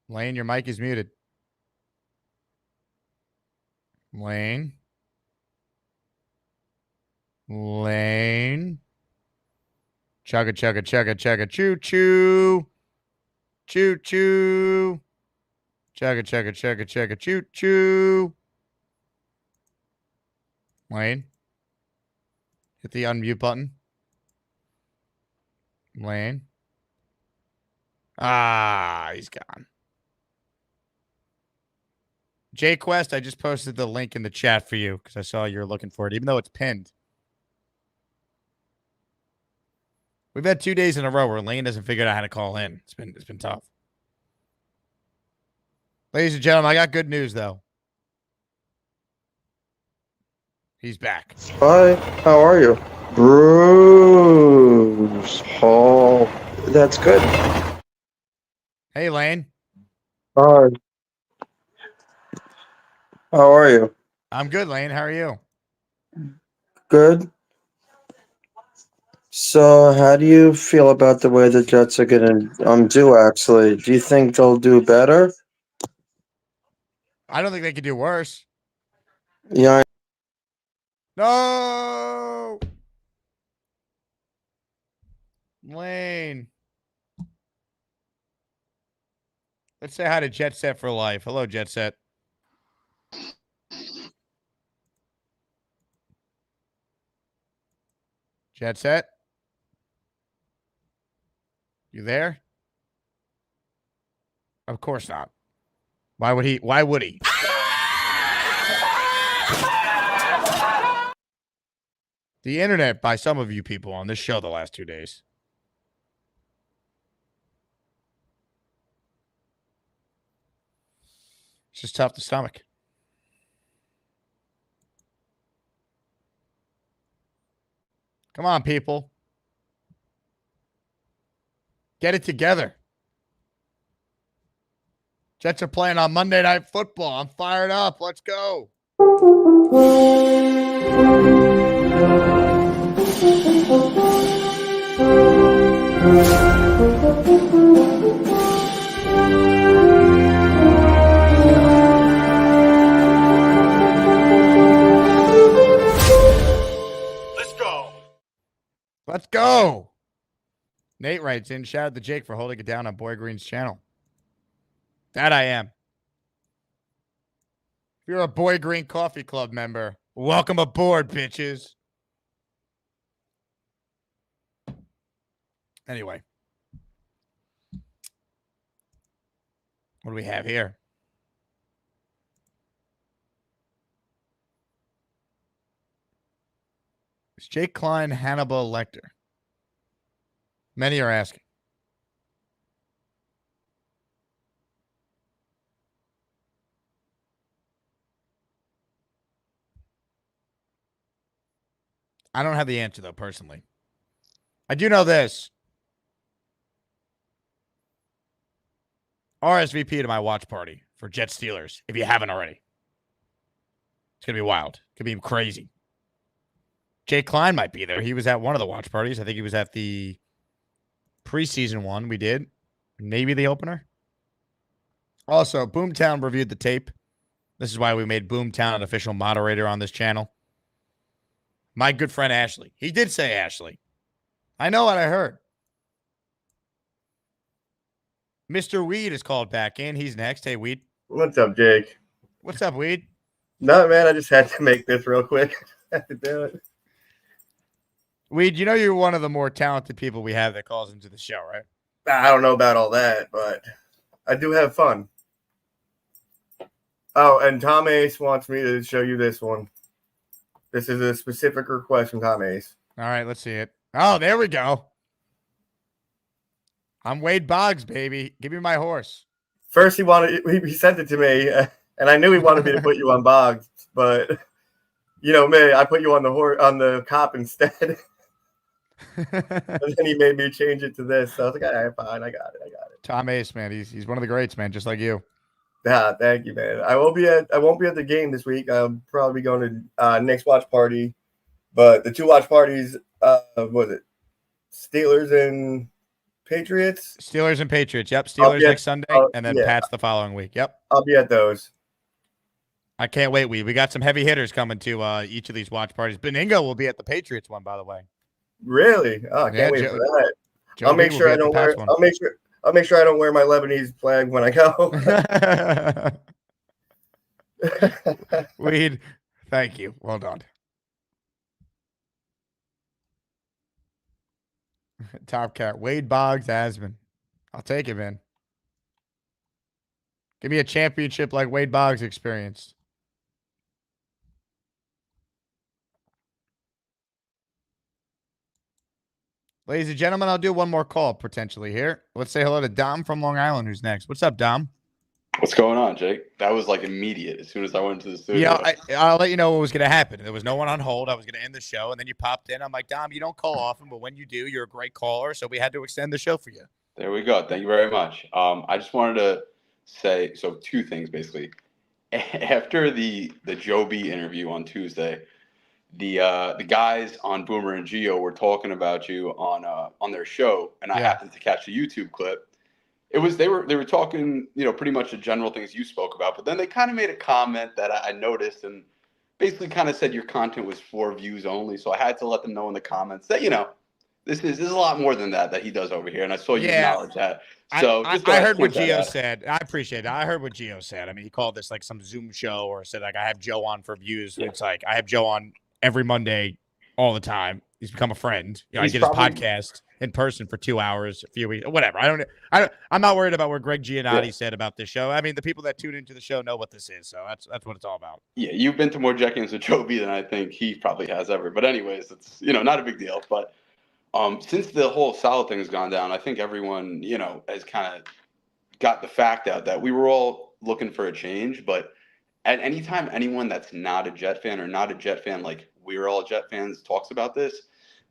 Lane, your mic is muted. Lane? Lane? Chugga, chugga, chugga, chugga, choo, choo. Choo, choo. Chugga, chugga, chugga, chugga, choo, choo. Lane? Hit the unmute button. Lane? He's gone. J-Quest, I just posted the link in the chat for you because I saw you were looking for it, even though it's pinned. We've had 2 days in a row where Lane hasn't figured out how to call in. It's been tough. Ladies and gentlemen, I got good news, though. He's back. Hi, how are you? Bruce Hall. That's good. Hey, Lane. Hi. How are you? I'm good, Lane. How are you? Good. So, how do you feel about the way the Jets are going to do, actually? Do you think they'll do better? I don't think they could do worse. Yeah. No! Lane. Let's say hi to Jet Set for life. Hello, Jet Set. Jet Set? You there? Of course not. Why would he? Why would he? The internet by some of you people on this show the last 2 days. It's just tough to stomach. Come on, people. Get it together. Jets are playing on Monday Night Football. I'm fired up. Let's go. Let's go. Let's go. Nate writes in, shout out to Jake for holding it down on Boy Green's channel. That I am. If you're a Boy Green Coffee Club member, welcome aboard, bitches. Anyway. What do we have here? Is Jake Klein Hannibal Lecter? Many are asking. I don't have the answer, though, personally. I do know this. RSVP to my watch party for Jet Steelers, if you haven't already. It's going to be wild. It's going to be crazy. Jake Klein might be there. He was at one of the watch parties. I think he was at the preseason one we did. Maybe the opener. Also, Boomtown reviewed the tape. This is why we made Boomtown an official moderator on this channel. My good friend Ashley. He did say Ashley. I know what I heard. Mr. Weed is called back in. He's next. Hey, Weed. What's up, Jake? What's up, Weed? No, man, I just had to make this real quick. Had to do it. Weed, you know you're one of the more talented people we have that calls into the show, right? I don't know about all that, but I do have fun. Oh, and Tom Ace wants me to show you this one. This is a specific request from Tom Ace. All right, let's see it. Oh, there we go. I'm Wade Boggs, baby. Give me my horse. First, he sent it to me, and I knew he wanted me to put you on Boggs, but you know me, I put you on the cop instead. And then he made me change it to this. So I was like, all right, fine, I got it. Tom Ace, man, he's one of the greats, man, just like you. Yeah, thank you, man. I won't be at the game this week. I'll probably be going to next watch party, but the 2 watch parties, was it Steelers and Patriots? Steelers and Patriots. Yep, Steelers next Sunday, and then Pats the following week. Yep, I'll be at those. I can't wait. We got some heavy hitters coming to each of these watch parties. Beningo will be at the Patriots one, by the way. Really? Oh, I can't wait for that. I'll make sure I don't wear. I'll make sure I don't wear my Lebanese flag when I go. Weed, thank you. Well done. Top cat. Wade Boggs, Asman. I'll take it, man. Give me a championship like Wade Boggs experienced. Ladies and gentlemen, I'll do one more call potentially here. Let's say hello to Dom from Long Island, who's next. What's up, Dom? What's going on, Jake? That was like immediate as soon as I went into the studio. Yeah, I'll let you know what was going to happen. There was no one on hold. I was going to end the show, and then you popped in. I'm like, Dom, you don't call often, but when you do, you're a great caller, so we had to extend the show for you. There we go. Thank you very much. I just wanted to say two things basically. After the Joe B interview on Tuesday, the guys on Boomer and Geo were talking about you on their show, and I happened to catch a YouTube clip. They were talking, pretty much the general things you spoke about, but then they kind of made a comment that I noticed and basically kind of said your content was for views only. So I had to let them know in the comments that this is a lot more than that he does over here, and I saw you acknowledge that. So I heard what Gio said. I appreciate it. I heard what Gio said. I mean, he called this like some Zoom show, or said like I have Joe on for views. It's like I have Joe on every Monday, all the time. He's become a friend. I get his podcast in person for 2 hours, a few weeks, whatever. I'm not worried about what Greg Giannotti said about this show. I mean, the people that tune into the show know what this is, so that's what it's all about. Yeah, you've been to more check-ins with Joe B than I think he probably has ever. But anyways, it's not a big deal. But since the whole Salah thing has gone down, I think everyone has kind of got the fact out that we were all looking for a change. But at any time anyone that's not a Jet fan or not a Jet fan, like we're all Jet fans, talks about this,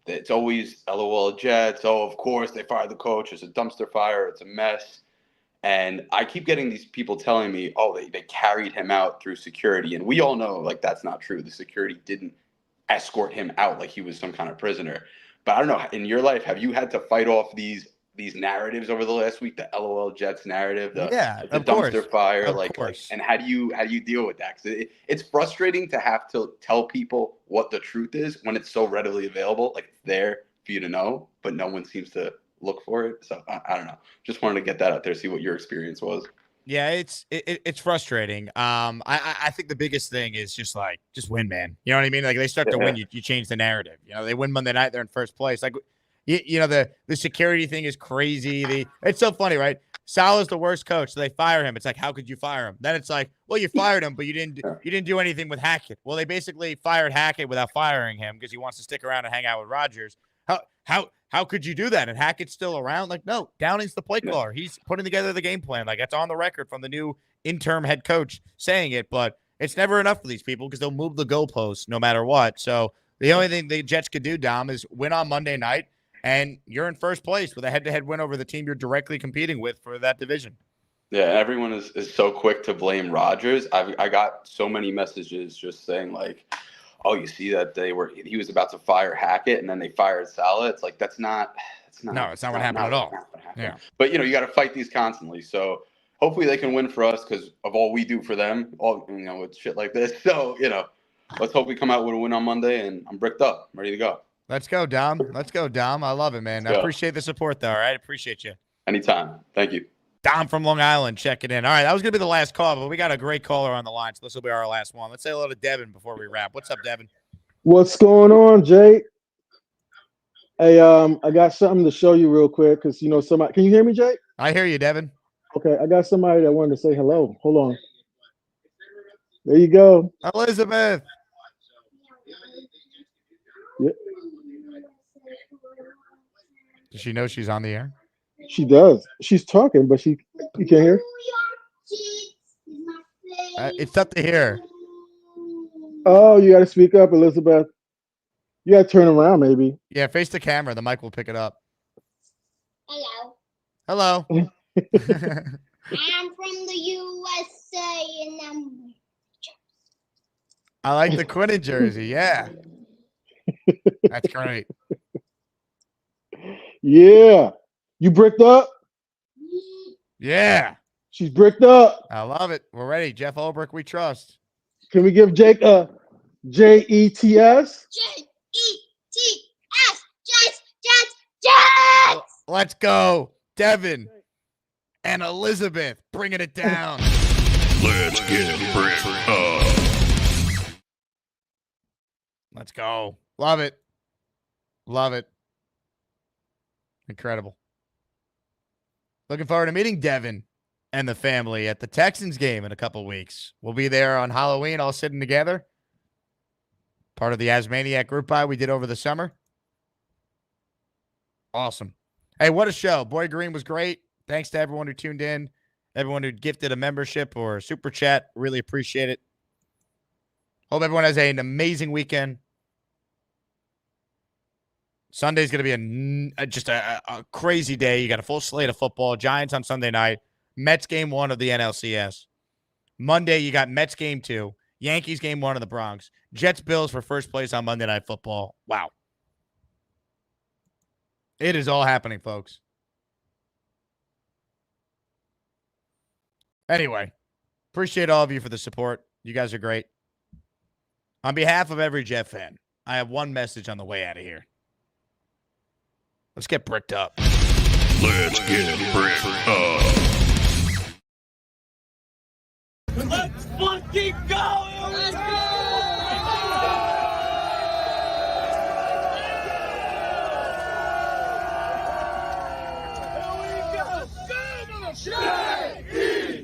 it's always LOL Jets. Oh, of course they fired the coach. It's a dumpster fire. It's a mess. And I keep getting these people telling me, oh, they carried him out through security. And we all know, like, that's not true. The security didn't escort him out like he was some kind of prisoner. But I don't know, in your life, have you had to fight off these narratives over the last week? The LOL Jets narrative, the dumpster fire, like, and how do you deal with that? Because it's frustrating to have to tell people what the truth is when it's so readily available, like it's there for you to know, but no one seems to look for it. So I don't know. Just wanted to get that out there, see what your experience was. Yeah, it's frustrating. I think the biggest thing is just win, man. You know what I mean? Like they start to win, you change the narrative. They win Monday night, they're in first place. Like the security thing is crazy. It's so funny, right? Salah's the worst coach, so they fire him. It's like, how could you fire him? Then it's like, well, you fired him, but you didn't do anything with Hackett. Well, they basically fired Hackett without firing him because he wants to stick around and hang out with Rodgers. How could you do that? And Hackett's still around? Like, no, Downing's the play caller. He's putting together the game plan. Like, that's on the record from the new interim head coach saying it, but it's never enough for these people because they'll move the goalposts no matter what. So the only thing the Jets could do, Dom, is win on Monday night, and you're in first place with a head-to-head win over the team you're directly competing with for that division. Yeah, everyone is so quick to blame Rodgers. I got so many messages just saying, like, oh, you see that he was about to fire Hackett and then they fired Salah. It's like it's not what happened at all. Yeah. But you got to fight these constantly. So hopefully they can win for us because of all we do for them, with shit like this. So, let's hope we come out with a win on Monday, and I'm bricked up, ready to go. Let's go, Dom. I love it, man. I appreciate the support though. All right. Appreciate you. Anytime. Thank you. Dom from Long Island checking in. All right, that was going to be the last call, but we got a great caller on the line, so this will be our last one. Let's say hello to Devin before we wrap. What's up, Devin? What's going on, Jake? Hey, I got something to show you real quick because somebody. Can you hear me, Jake? I hear you, Devin. Okay, I got somebody that wanted to say hello. Hold on. There you go, Elizabeth. Yeah. Does she know she's on the air? She does. She's talking, but you can't hear. It's tough to hear. Oh, you got to speak up, Elizabeth. You got to turn around, maybe. Yeah, face the camera. The mic will pick it up. Hello. Hello. I'm from the USA, and I like the Quinnen jersey. Yeah. That's great. Yeah. You bricked up? Yeah. She's bricked up. I love it. We're ready. Jeff Ulbrich, we trust. Can we give Jake a JETS? JETS. Jets. Let's go. Devin and Elizabeth bringing it down. Let's get bricked up. Let's go. Love it. Love it. Incredible. Looking forward to meeting Devin and the family at the Texans game in a couple weeks. We'll be there on Halloween, all sitting together. Part of the Asmaniac group buy we did over the summer. Awesome. Hey, what a show. Boy Green was great. Thanks to everyone who tuned in. Everyone who gifted a membership or a super chat, really appreciate it. Hope everyone has an amazing weekend. Sunday's going to be just a crazy day. You got a full slate of football. Giants on Sunday night. Mets game 1 of the NLCS. Monday, you got Mets game 2. Yankees game 1 of the Bronx. Jets Bills for first place on Monday Night Football. Wow. It is all happening, folks. Anyway, appreciate all of you for the support. You guys are great. On behalf of every Jet fan, I have one message on the way out of here. Let's get bricked up. Let's get bricked up. Let's fucking go! Let's go! J-E-T-S,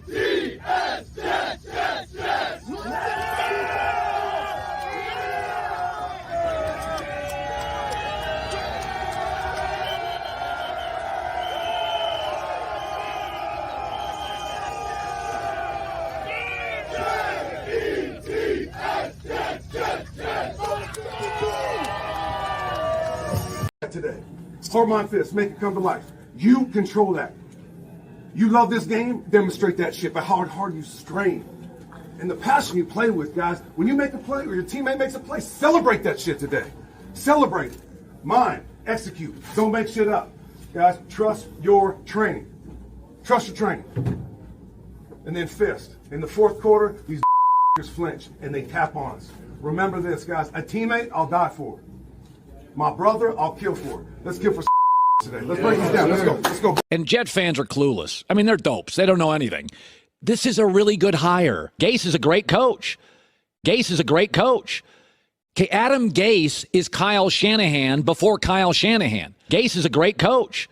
Jets, Jets, Jets! Today, hold my fist, make it come to life. You control that. You love this game, demonstrate that shit by how hard you strain. And the passion you play with, guys. When you make a play or your teammate makes a play, celebrate that shit today. Celebrate it. Mind, execute. Don't make shit up. Guys, trust your training. Trust your training. And then fist. In the fourth quarter, these flinch and they tap on us. Remember this, guys. A teammate, I'll die for. My brother, I'll kill for. Let's kill for today. Let's break this down. Let's go. Let's go. And Jet fans are clueless. I mean, they're dopes. They don't know anything. This is a really good hire. Gase is a great coach. Gase is a great coach. Okay, Adam Gase is Kyle Shanahan before Kyle Shanahan. Gase is a great coach.